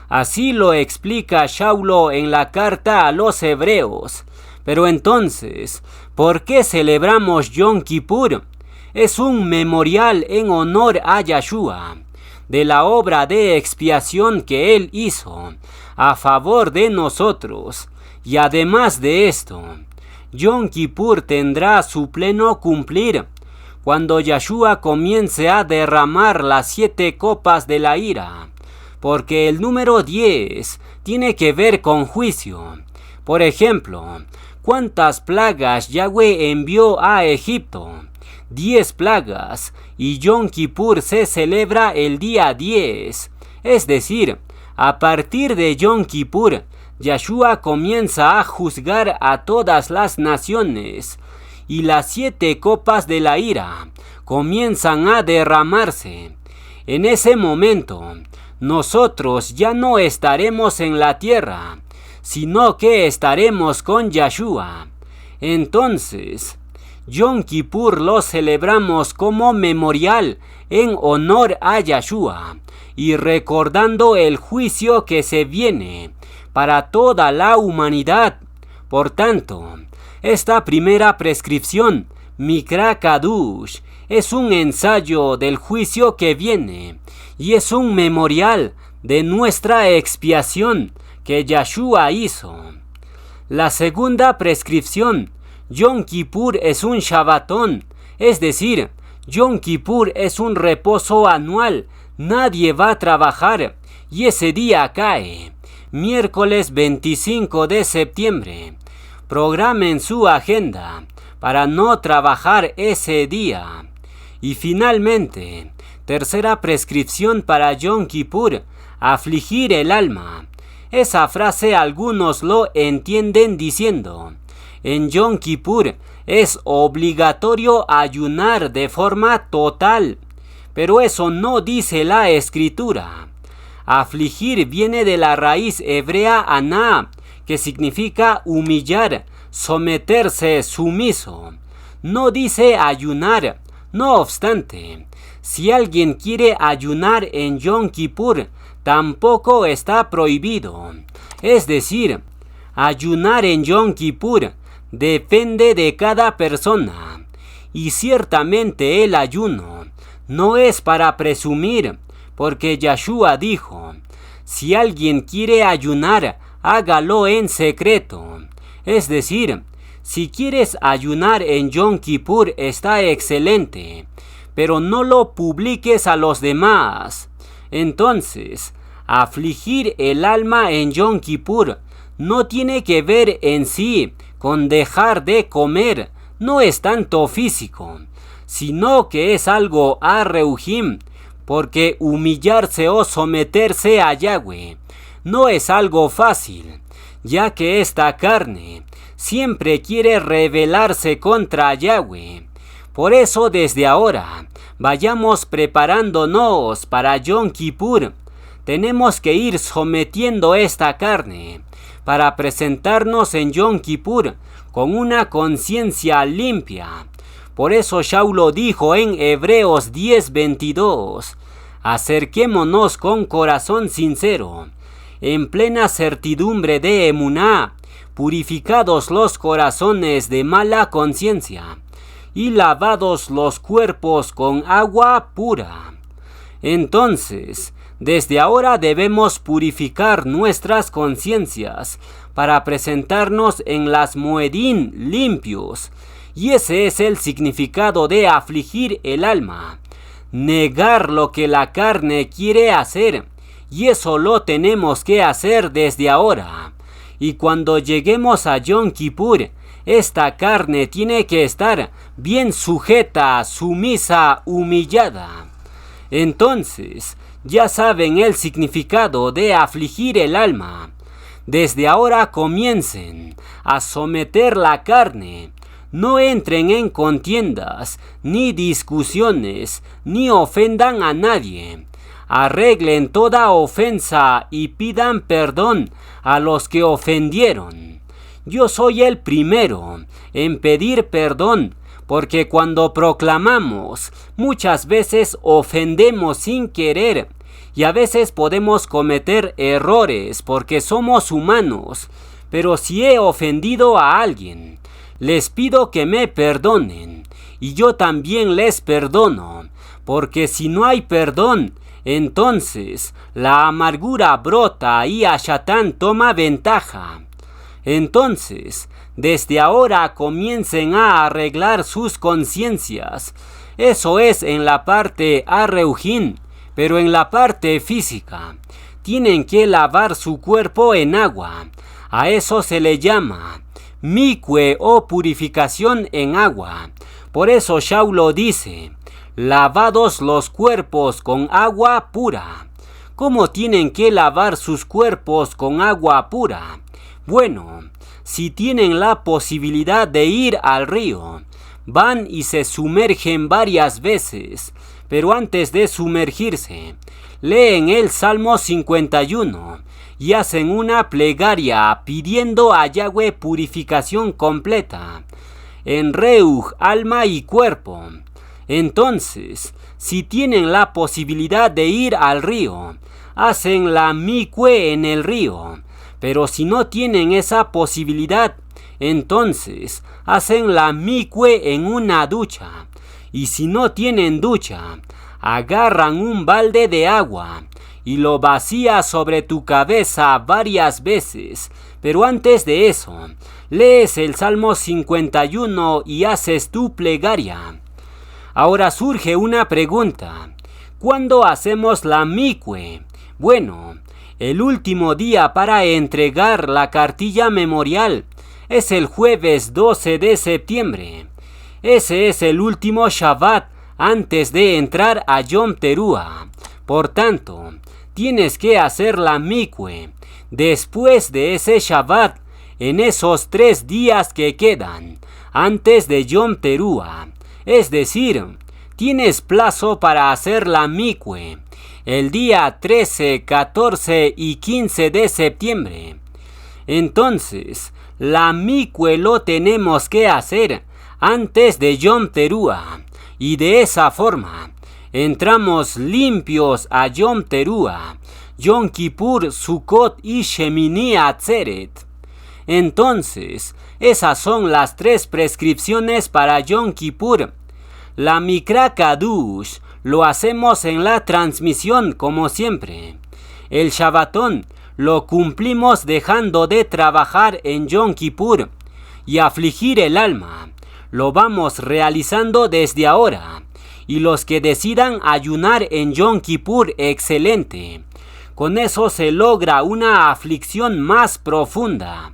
Así lo explica Shaulo en la carta a los hebreos. Pero entonces, ¿por qué celebramos Yom Kippur? Es un memorial en honor a Yeshua, de la obra de expiación que él hizo a favor de nosotros. Y además de esto, Yom Kippur tendrá su pleno cumplir cuando Yeshua comience a derramar las 7 copas de la ira, porque el número 10 tiene que ver con juicio. Por ejemplo, ¿cuántas plagas Yahweh envió a Egipto? 10 plagas, y Yom Kippur se celebra el día 10. Es decir, a partir de Yom Kippur, Yeshua comienza a juzgar a todas las naciones, y las 7 copas de la ira comienzan a derramarse. En ese momento, nosotros ya no estaremos en la tierra, sino que estaremos con Yeshua. Entonces, Yom Kippur lo celebramos como memorial en honor a Yeshua y recordando el juicio que se viene para toda la humanidad. Por tanto, esta primera prescripción, Mikra Kadush, es un ensayo del juicio que viene y es un memorial de nuestra expiación que Yeshua hizo. La segunda prescripción, Yom Kippur es un Shabbatón, es decir, Yom Kippur es un reposo anual, nadie va a trabajar y ese día cae, miércoles 25 de septiembre. Programen su agenda para no trabajar ese día. Y finalmente, tercera prescripción para Yom Kippur, afligir el alma. Esa frase algunos lo entienden diciendo: en Yom Kippur es obligatorio ayunar de forma total. Pero eso no dice la escritura. Afligir viene de la raíz hebrea aná, que significa humillar, someterse sumiso. No dice ayunar. No obstante, si alguien quiere ayunar en Yom Kippur, tampoco está prohibido. Es decir, ayunar en Yom Kippur depende de cada persona. Y ciertamente el ayuno no es para presumir, porque Yeshua dijo: si alguien quiere ayunar, hágalo en secreto. Es decir, si quieres ayunar en Yom Kippur está excelente, pero no lo publiques a los demás. Entonces, afligir el alma en Yom Kippur no tiene que ver en sí con dejar de comer, no es tanto físico, sino que es algo a Reuhim, porque humillarse o someterse a Yahweh no es algo fácil, ya que esta carne siempre quiere rebelarse contra Yahweh. Por eso desde ahora vayamos preparándonos para Yom Kippur. Tenemos que ir sometiendo esta carne para presentarnos en Yom Kippur con una conciencia limpia. Por eso Shaulo dijo en Hebreos 10:22: acerquémonos con corazón sincero, en plena certidumbre de emuná, purificados los corazones de mala conciencia y lavados los cuerpos con agua pura. Entonces, desde ahora debemos purificar nuestras conciencias para presentarnos en las Moedín limpios. Y ese es el significado de afligir el alma, negar lo que la carne quiere hacer. Y eso lo tenemos que hacer desde ahora. Y cuando lleguemos a Yom Kippur, esta carne tiene que estar bien sujeta, sumisa, humillada. Entonces, ya saben el significado de afligir el alma. Desde ahora comiencen a someter la carne. No entren en contiendas, ni discusiones, ni ofendan a nadie. arreglen toda ofensa y pidan perdón a los que ofendieron. Yo soy el primero en pedir perdón, porque cuando proclamamos, muchas veces ofendemos sin querer, y a veces podemos cometer errores porque somos humanos. Pero si he ofendido a alguien, les pido que me perdonen, y yo también les perdono, porque si no hay perdón, entonces la amargura brota y Shatán toma ventaja. Entonces, desde ahora comiencen a arreglar sus conciencias. Eso es en la parte arreujín, pero en la parte física, tienen que lavar su cuerpo en agua. A eso se le llama mikwe o purificación en agua. Por eso Shaulo dice, lavados los cuerpos con agua pura. ¿Cómo tienen que lavar sus cuerpos con agua pura? Bueno, si tienen la posibilidad de ir al río, van y se sumergen varias veces, pero antes de sumergirse, leen el Salmo 51 y hacen una plegaria pidiendo a Yahweh purificación completa, en reuj, alma y cuerpo. Entonces, si tienen la posibilidad de ir al río, hacen la mikwe en el río. Pero si no tienen esa posibilidad, entonces hacen la mikwe en una ducha. Y si no tienen ducha, agarran un balde de agua y lo vacías sobre tu cabeza varias veces. Pero antes de eso, lees el Salmo 51 y haces tu plegaria. Ahora surge una pregunta. ¿Cuándo hacemos la mikwe? Bueno, el último día para entregar la cartilla memorial es el jueves 12 de septiembre. Ese es el último Shabbat antes de entrar a Yom Teruah. Por tanto, tienes que hacer la mikwe después de ese Shabbat, en esos 3 días que quedan antes de Yom Teruah. Es decir, tienes plazo para hacer la mikwe el día 13, 14 y 15 de septiembre. Entonces, la mikwe lo tenemos que hacer antes de Yom Teruah, y de esa forma entramos limpios a Yom Teruah, Yom Kippur, Sukkot y Shemini Atzeret. Entonces, esas son las 3 prescripciones para Yom Kippur. La Mikra Kadush lo hacemos en la transmisión como siempre. El Shabbatón lo cumplimos dejando de trabajar en Yom Kippur, y afligir el alma lo vamos realizando desde ahora. Y los que decidan ayunar en Yom Kippur, excelente. Con eso se logra una aflicción más profunda.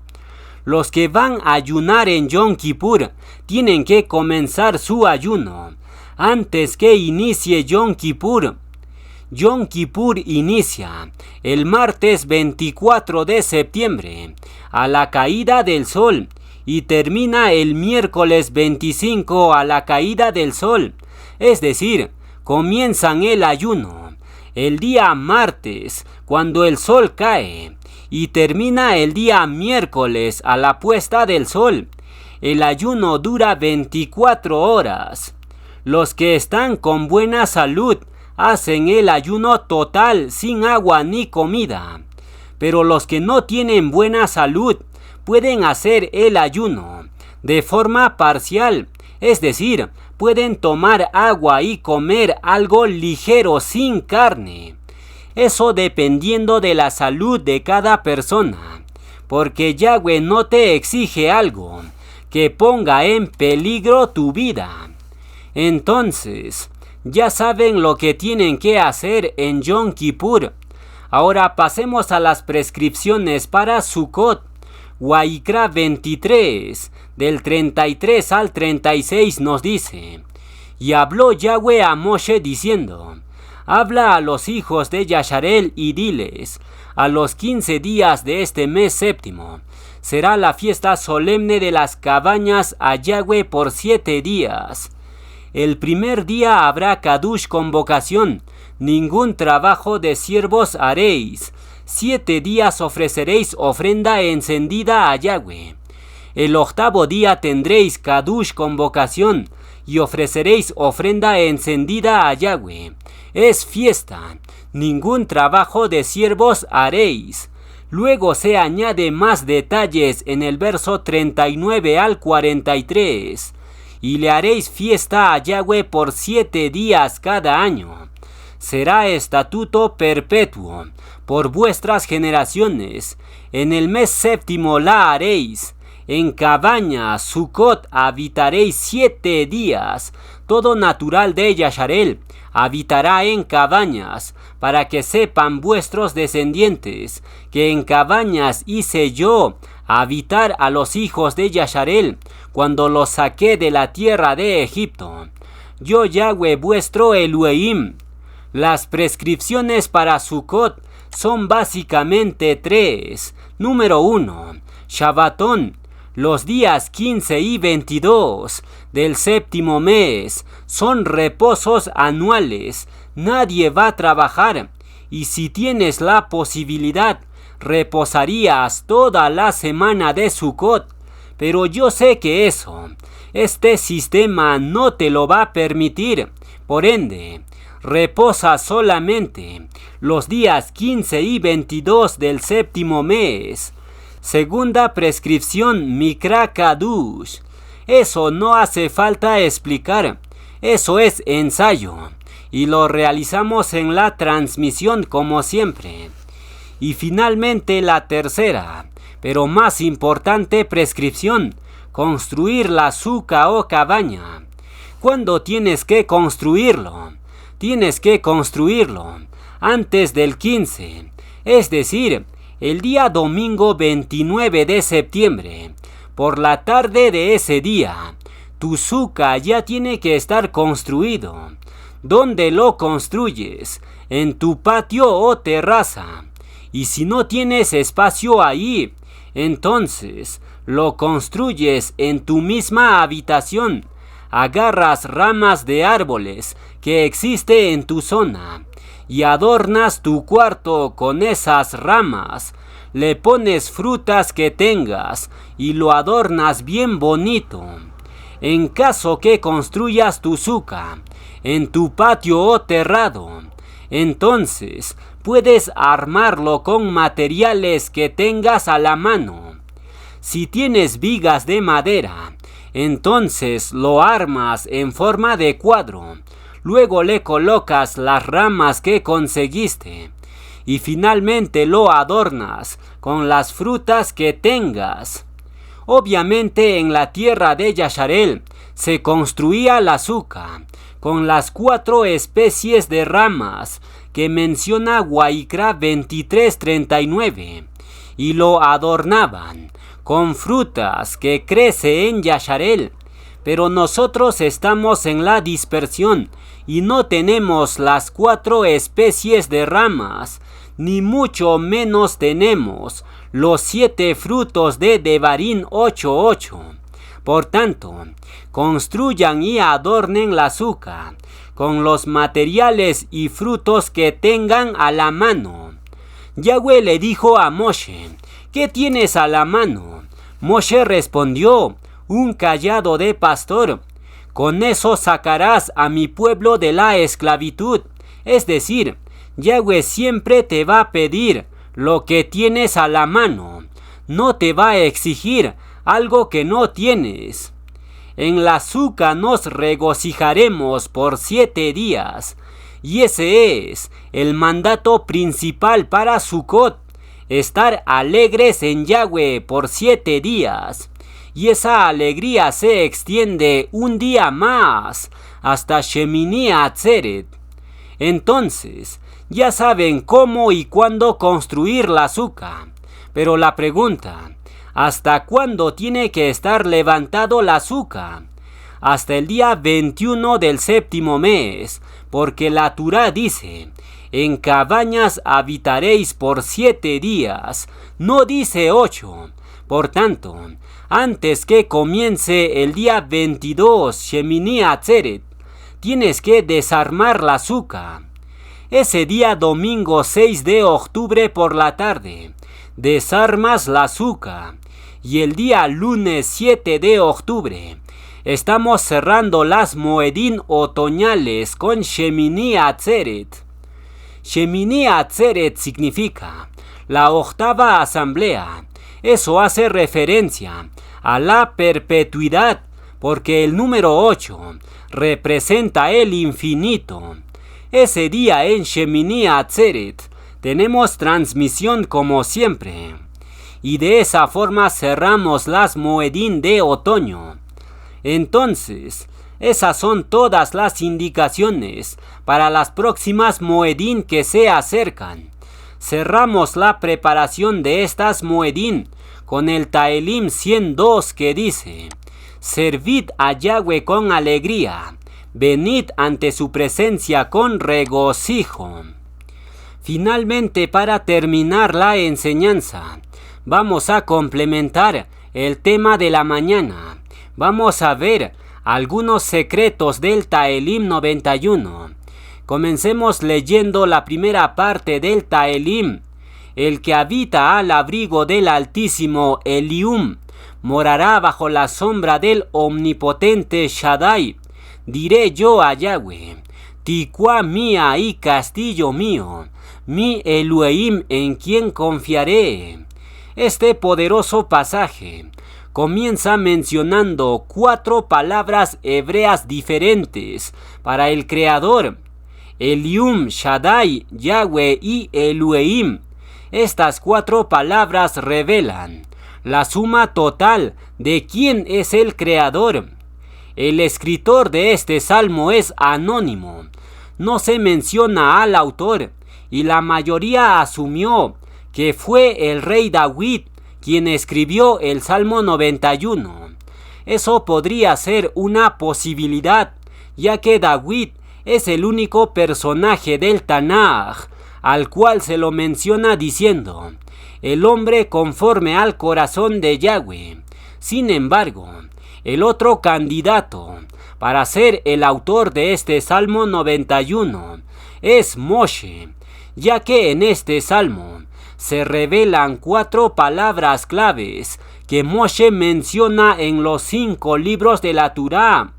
Los que van a ayunar en Yom Kippur tienen que comenzar su ayuno antes que inicie Yom Kippur. Yom Kippur inicia el martes 24 de septiembre a la caída del sol y termina el miércoles 25 a la caída del sol. Es decir, comienzan el ayuno el día martes cuando el sol cae y termina el día miércoles a la puesta del sol. El ayuno dura 24 horas. Los que están con buena salud hacen el ayuno total sin agua ni comida. Pero los que no tienen buena salud pueden hacer el ayuno de forma parcial. Es decir, pueden tomar agua y comer algo ligero sin carne. Eso dependiendo de la salud de cada persona, porque Yahweh no te exige algo que ponga en peligro tu vida. Entonces, ya saben lo que tienen que hacer en Yom Kippur. Ahora pasemos a las prescripciones para Sukkot. Waikra 23, del 33 al 36 nos dice: Y habló Yahweh a Moshe diciendo: Habla a los hijos de Yasharel y diles: a los 15 días de este mes séptimo será la fiesta solemne de las cabañas a Yahweh por 7 días. El primer día habrá Kadush convocación ningún trabajo de siervos haréis. 7 días ofreceréis ofrenda encendida a Yahweh. El 8º día tendréis Kadush convocación y ofreceréis ofrenda encendida a Yahweh. Es fiesta, ningún trabajo de siervos haréis. Luego se añade más detalles en el verso 39 al 43. Y le haréis fiesta a Yahweh por 7 días cada año. Será estatuto perpetuo por vuestras generaciones. En el mes 7º la haréis. En cabaña, Sucot, habitaréis 7 días. Todo natural de Yasharel habitará en cabañas, para que sepan vuestros descendientes, que en cabañas hice yo habitar a los hijos de Yasharel, cuando los saqué de la tierra de Egipto. Yo Yahweh vuestro Elohim. Las prescripciones para Sucot son básicamente 3. Número 1. Shabbatón. Los días 15 y 22 del 7º mes son reposos anuales. Nadie va a trabajar. Y si tienes la posibilidad, reposarías toda la semana de Sucot. Pero yo sé que este sistema no te lo va a permitir. Por ende, reposa solamente los días 15 y 22 del 7º mes. Segunda prescripción, Mikra Kadush. Eso no hace falta explicar. Eso es ensayo. Y lo realizamos en la transmisión como siempre. Y finalmente la tercera, pero más importante prescripción, construir la suca o cabaña. ¿Cuándo tienes que construirlo? Tienes que construirlo antes del 15, es decir, el día domingo 29 de septiembre. Por la tarde de ese día, tu suca ya tiene que estar construido. ¿Dónde lo construyes? En tu patio o terraza. Y si no tienes espacio ahí, entonces lo construyes en tu misma habitación. Agarras ramas de árboles que existe en tu zona y adornas tu cuarto con esas ramas. Le pones frutas que tengas y lo adornas bien bonito. En caso que construyas tu suca en tu patio o terrado, entonces puedes armarlo con materiales que tengas a la mano. Si tienes vigas de madera, entonces lo armas en forma de cuadro. Luego le colocas las ramas que conseguiste. Y finalmente lo adornas con las frutas que tengas. Obviamente en la tierra de Yasharel se construía la suca con las 4 especies de ramas que menciona Waikra 23:39, y lo adornaban con frutas que crece en Yasharel. Pero nosotros estamos en la dispersión y no tenemos las 4 especies de ramas, ni mucho menos tenemos los 7 frutos de Devarim 8:8. Por tanto, construyan y adornen la suca con los materiales y frutos que tengan a la mano. Yahweh le dijo a Moshe, ¿qué tienes a la mano? Moshe respondió, un cayado de pastor. Con eso sacarás a mi pueblo de la esclavitud. Es decir, Yahweh siempre te va a pedir lo que tienes a la mano. No te va a exigir algo que no tienes. En la suca nos regocijaremos por 7 días. Y ese es el mandato principal para Sucot. Estar alegres en Yahweh por 7 días. Y esa alegría se extiende un día más, hasta Shemini Atzeret. Entonces, ya saben cómo y cuándo construir la suca. Pero la pregunta, ¿hasta cuándo tiene que estar levantado la suca? Hasta el día 21 del 7º mes, porque la Torá dice, en cabañas habitaréis por 7 días, no dice 8. Por tanto, antes que comience el día 22, Shemini Atzeret, tienes que desarmar la suca. Ese día domingo 6 de octubre por la tarde, desarmas la azúcar. Y el día lunes 7 de octubre, estamos cerrando las Moedín otoñales con Shemini Atzeret. Shemini Atzeret significa la octava asamblea. Eso hace referencia a la perpetuidad, porque el número 8 representa el infinito. Ese día en Shemini Atzeret tenemos transmisión como siempre. Y de esa forma cerramos las Moedín de otoño. Entonces, esas son todas las indicaciones para las próximas Moedín que se acercan. Cerramos la preparación de estas Moedín con el Taelim 102 que dice: servid a Yahweh con alegría, venid ante su presencia con regocijo. Finalmente, para terminar la enseñanza, vamos a complementar el tema de la mañana. Vamos a ver algunos secretos del Taelim 91. Comencemos leyendo la primera parte del Taelim. El que habita al abrigo del Altísimo Elium morará bajo la sombra del omnipotente Shaddai. Diré yo a Yahweh: Ticuá mía y castillo mío, mi Elohim en quien confiaré. Este poderoso pasaje comienza mencionando 4 palabras hebreas diferentes para el Creador: Elium, Shaddai, Yahweh y Elohim. Estas 4 palabras revelan la suma total de quién es el Creador. El escritor de este salmo es anónimo. No se menciona al autor y la mayoría asumió que fue el rey David quien escribió el Salmo 91. Eso podría ser una posibilidad, ya que David es el único personaje del Tanaj al cual se lo menciona diciendo: el hombre conforme al corazón de Yahweh. Sin embargo, el otro candidato para ser el autor de este Salmo 91 es Moshe, ya que en este salmo se revelan 4 palabras claves que Moshe menciona en los 5 libros de la Torá.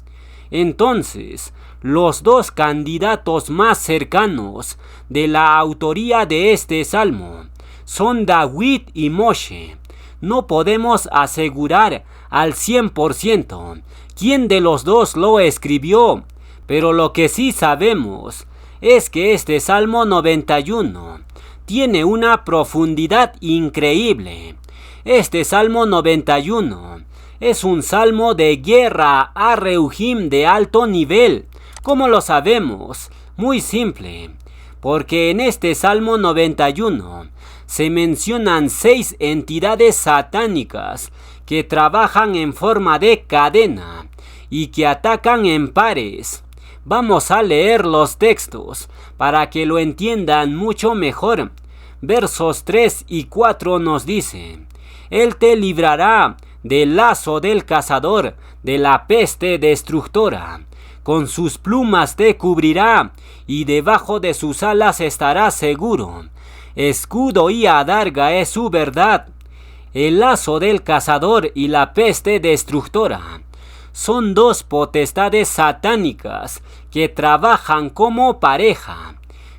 Entonces, los 2 candidatos más cercanos de la autoría de este salmo son David y Moshe. No podemos asegurar al 100% quién de los 2 lo escribió, pero lo que sí sabemos es que este Salmo 91 tiene una profundidad increíble. Este Salmo 91 es un salmo de guerra a Reujim de alto nivel. ¿Cómo lo sabemos? Muy simple, porque en este Salmo 91 se mencionan 6 entidades satánicas que trabajan en forma de cadena y que atacan en pares. Vamos a leer los textos para que lo entiendan mucho mejor. Versos 3 y 4 nos dice: Él te librará del lazo del cazador, de la peste destructora. Con sus plumas te cubrirá, y debajo de sus alas estarás seguro. Escudo y adarga es su verdad. El lazo del cazador y la peste destructora son 2 potestades satánicas que trabajan como pareja.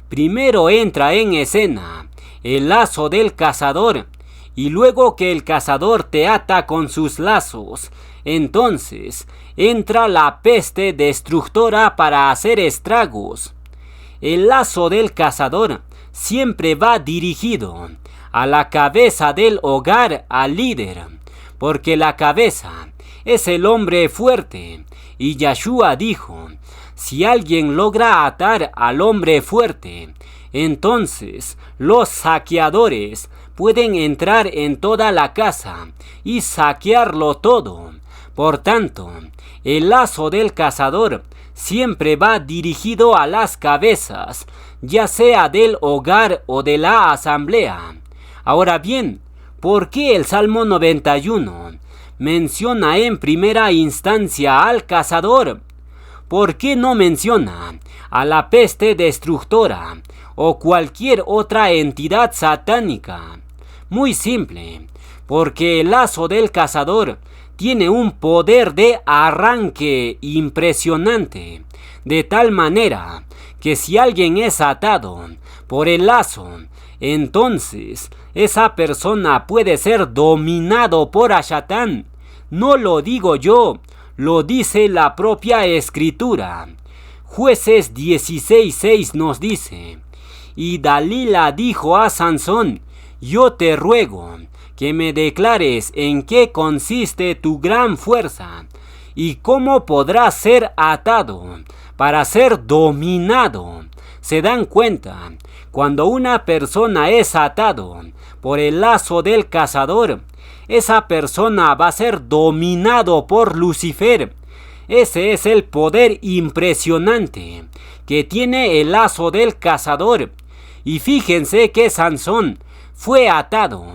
Primero entra en escena el lazo del cazador, y luego que el cazador te ata con sus lazos, entonces entra la peste destructora para hacer estragos. El lazo del cazador siempre va dirigido a la cabeza del hogar, al líder, porque la cabeza es el hombre fuerte, y Yahshua dijo: si alguien logra atar al hombre fuerte, entonces los saqueadores pueden entrar en toda la casa y saquearlo todo. Por tanto, el lazo del cazador siempre va dirigido a las cabezas, ya sea del hogar o de la asamblea. Ahora bien, ¿por qué el Salmo 91 menciona en primera instancia al cazador? ¿Por qué no menciona a la peste destructora o cualquier otra entidad satánica? Muy simple, porque el lazo del cazador tiene un poder de arranque impresionante, de tal manera que si alguien es atado por el lazo, entonces esa persona puede ser dominado por Ashatan. No lo digo yo, lo dice la propia Escritura. Jueces 16:6 nos dice: y Dalila dijo a Sansón: yo te ruego que me declares en qué consiste tu gran fuerza y cómo podrás ser atado para ser dominado. ¿Se dan cuenta? Cuando una persona es atado por el lazo del cazador, esa persona va a ser dominado por Lucifer. Ese es el poder impresionante que tiene el lazo del cazador. Y fíjense que Sansón fue atado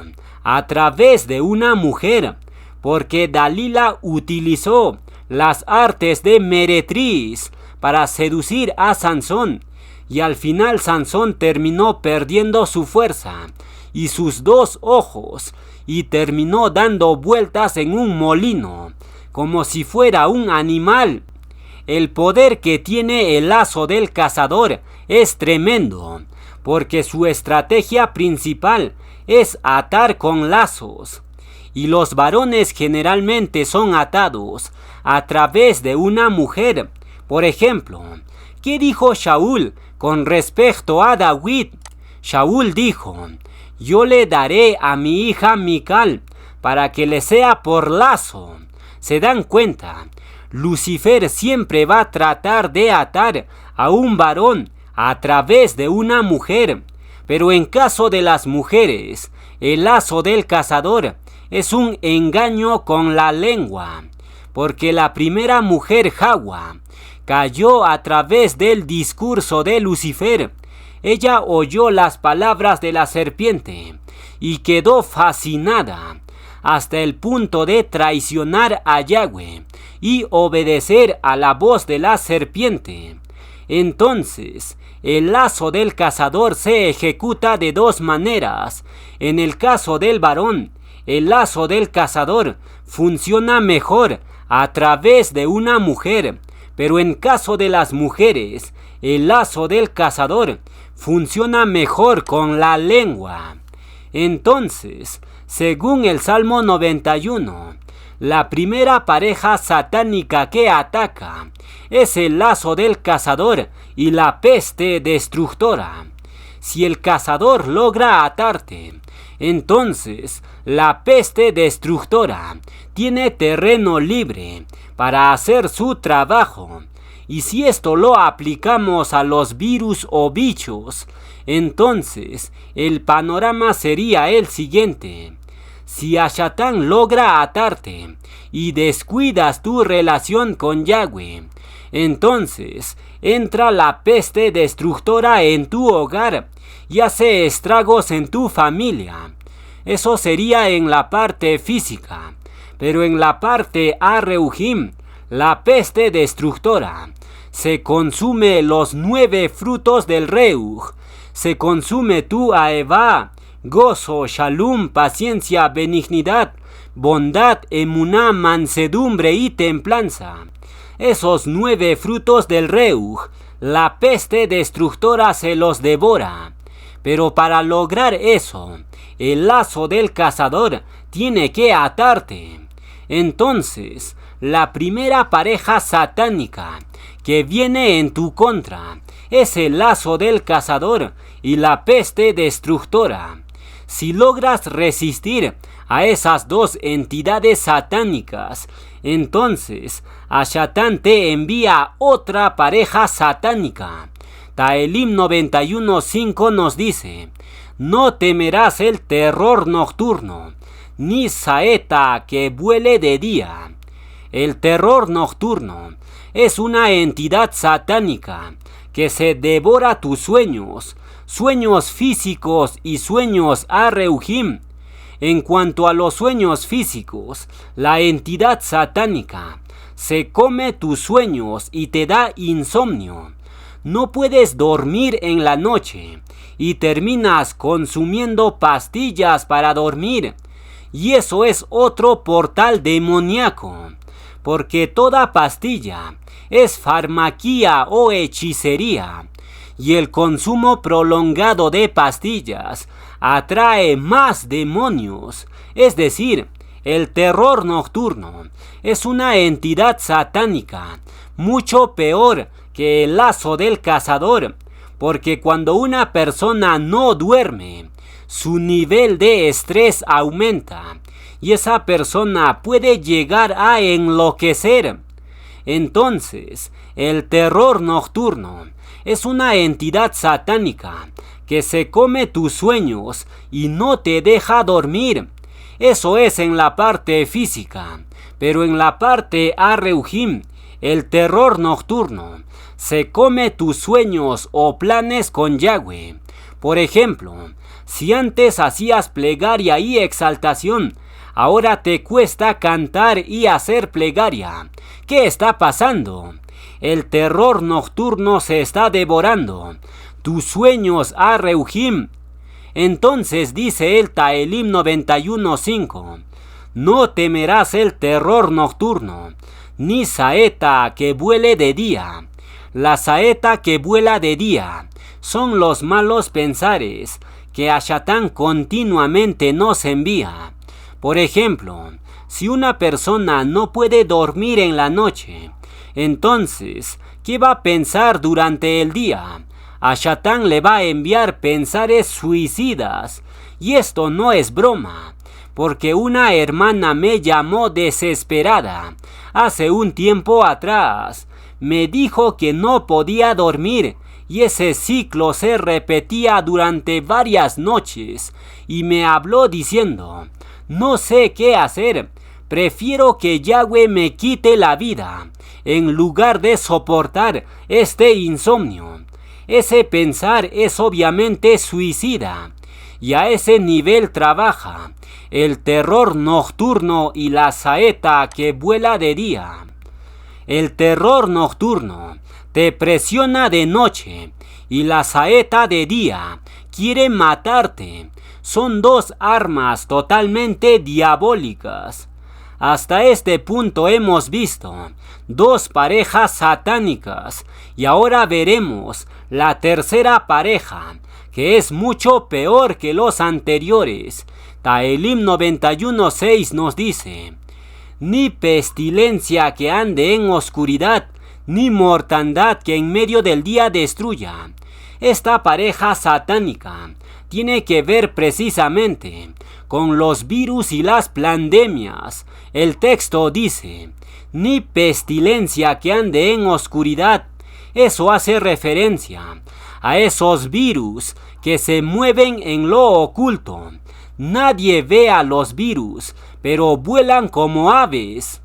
a través de una mujer, porque Dalila utilizó las artes de meretriz para seducir a Sansón, y al final Sansón terminó perdiendo su fuerza y sus 2 ojos, y terminó dando vueltas en un molino, como si fuera un animal. El poder que tiene el lazo del cazador es tremendo, porque su estrategia principal es atar con lazos, y los varones generalmente son atados a través de una mujer. Por ejemplo, ¿qué dijo Shaul con respecto a David? Shaul dijo: yo le daré a mi hija Mical para que le sea por lazo. ¿Se dan cuenta? Lucifer siempre va a tratar de atar a un varón a través de una mujer. Pero en caso de las mujeres, el lazo del cazador es un engaño con la lengua, porque la primera mujer, Hawa, cayó a través del discurso de Lucifer. Ella oyó las palabras de la serpiente y quedó fascinada hasta el punto de traicionar a Yahweh y obedecer a la voz de la serpiente. Entonces, el lazo del cazador se ejecuta de 2 maneras. En el caso del varón, el lazo del cazador funciona mejor a través de una mujer, pero en caso de las mujeres, el lazo del cazador funciona mejor con la lengua. Entonces, según el Salmo 91, la primera pareja satánica que ataca es el lazo del cazador y la peste destructora. Si el cazador logra atarte, entonces la peste destructora tiene terreno libre para hacer su trabajo. Y si esto lo aplicamos a los virus o bichos, entonces el panorama sería el siguiente. Si Ashatan logra atarte y descuidas tu relación con Yahweh, entonces entra la peste destructora en tu hogar y hace estragos en tu familia. Eso sería en la parte física, pero en la parte Areuhim, la peste destructora, se consume los 9 frutos del Reuj, se consume tu Aevá, gozo, shalom, paciencia, benignidad, bondad, emuná, mansedumbre y templanza. Esos 9 frutos del Reuj, la peste destructora se los devora. Pero para lograr eso, el lazo del cazador tiene que atarte. Entonces, la primera pareja satánica que viene en tu contra es el lazo del cazador y la peste destructora. Si logras resistir a esas 2 entidades satánicas, entonces Ashatan te envía otra pareja satánica. Taelim 91:5 nos dice: no temerás el terror nocturno, ni saeta que vuele de día. El terror nocturno es una entidad satánica que se devora tus sueños, sueños físicos y sueños Areuhim. En cuanto a los sueños físicos, la entidad satánica se come tus sueños y te da insomnio. No puedes dormir en la noche y terminas consumiendo pastillas para dormir. Y eso es otro portal demoníaco, porque toda pastilla es farmaquía o hechicería, y el consumo prolongado de pastillas atrae más demonios. Es decir, el terror nocturno es una entidad satánica, mucho peor que el lazo del cazador, porque cuando una persona no duerme, su nivel de estrés aumenta y esa persona puede llegar a enloquecer. Entonces, el terror nocturno es una entidad satánica que se come tus sueños y no te deja dormir. Eso es en la parte física, pero en la parte arreuhim, el terror nocturno se come tus sueños o planes con Yahweh. Por ejemplo, si antes hacías plegaria y exaltación, ahora te cuesta cantar y hacer plegaria. ¿Qué está pasando? El terror nocturno se está devorando tus sueños a Reuhim. Entonces dice el Taelim 91:5, no temerás el terror nocturno, ni saeta que vuele de día. La saeta que vuela de día son los malos pensares que Hashatán continuamente nos envía. Por ejemplo, si una persona no puede dormir en la noche, entonces, ¿qué va a pensar durante el día? Hashatán le va a enviar pensares suicidas. Y esto no es broma, porque una hermana me llamó desesperada hace un tiempo atrás. Me dijo que no podía dormir y ese ciclo se repetía durante varias noches y me habló diciendo, no sé qué hacer, prefiero que Yahweh me quite la vida en lugar de soportar este insomnio. Ese pensar es obviamente suicida y a ese nivel trabaja el terror nocturno y la saeta que vuela de día. El terror nocturno te presiona de noche y la saeta de día quiere matarte. Son dos armas totalmente diabólicas. Hasta este punto hemos visto dos parejas satánicas y ahora veremos la tercera pareja, que es mucho peor que los anteriores. Taelim 91:6 nos dice, ni pestilencia que ande en oscuridad, ni mortandad que en medio del día destruya. Esta pareja satánica tiene que ver precisamente con los virus y las pandemias. El texto dice, ni pestilencia que ande en oscuridad. Eso hace referencia a esos virus que se mueven en lo oculto. Nadie ve a los virus, pero vuelan como aves.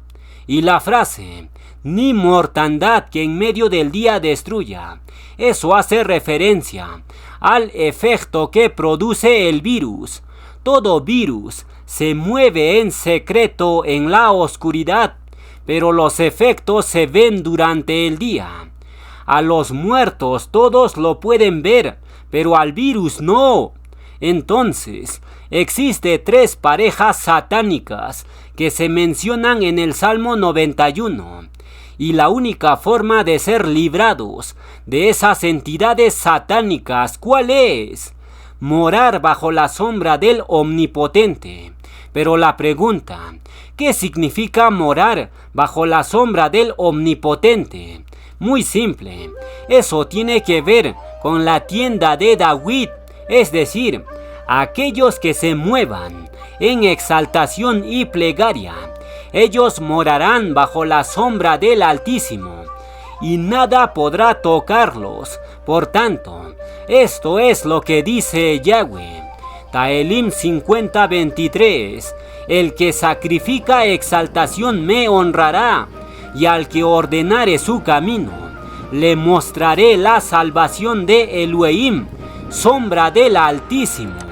Y la frase, ni mortandad que en medio del día destruya. Eso hace referencia al efecto que produce el virus. Todo virus se mueve en secreto en la oscuridad, pero los efectos se ven durante el día. A los muertos todos lo pueden ver, pero al virus no. Entonces, existe tres parejas satánicas que se mencionan en el Salmo 91. Y la única forma de ser librados de esas entidades satánicas, ¿cuál es? Morar bajo la sombra del Omnipotente. Pero la pregunta, ¿qué significa morar bajo la sombra del Omnipotente? Muy simple, eso tiene que ver con la tienda de David, es decir, aquellos que se muevan en exaltación y plegaria. Ellos morarán bajo la sombra del Altísimo, y nada podrá tocarlos. Por tanto, esto es lo que dice Yahweh. Taelim 50:23, el que sacrifica exaltación me honrará, y al que ordenare su camino, le mostraré la salvación de Elohim, sombra del Altísimo.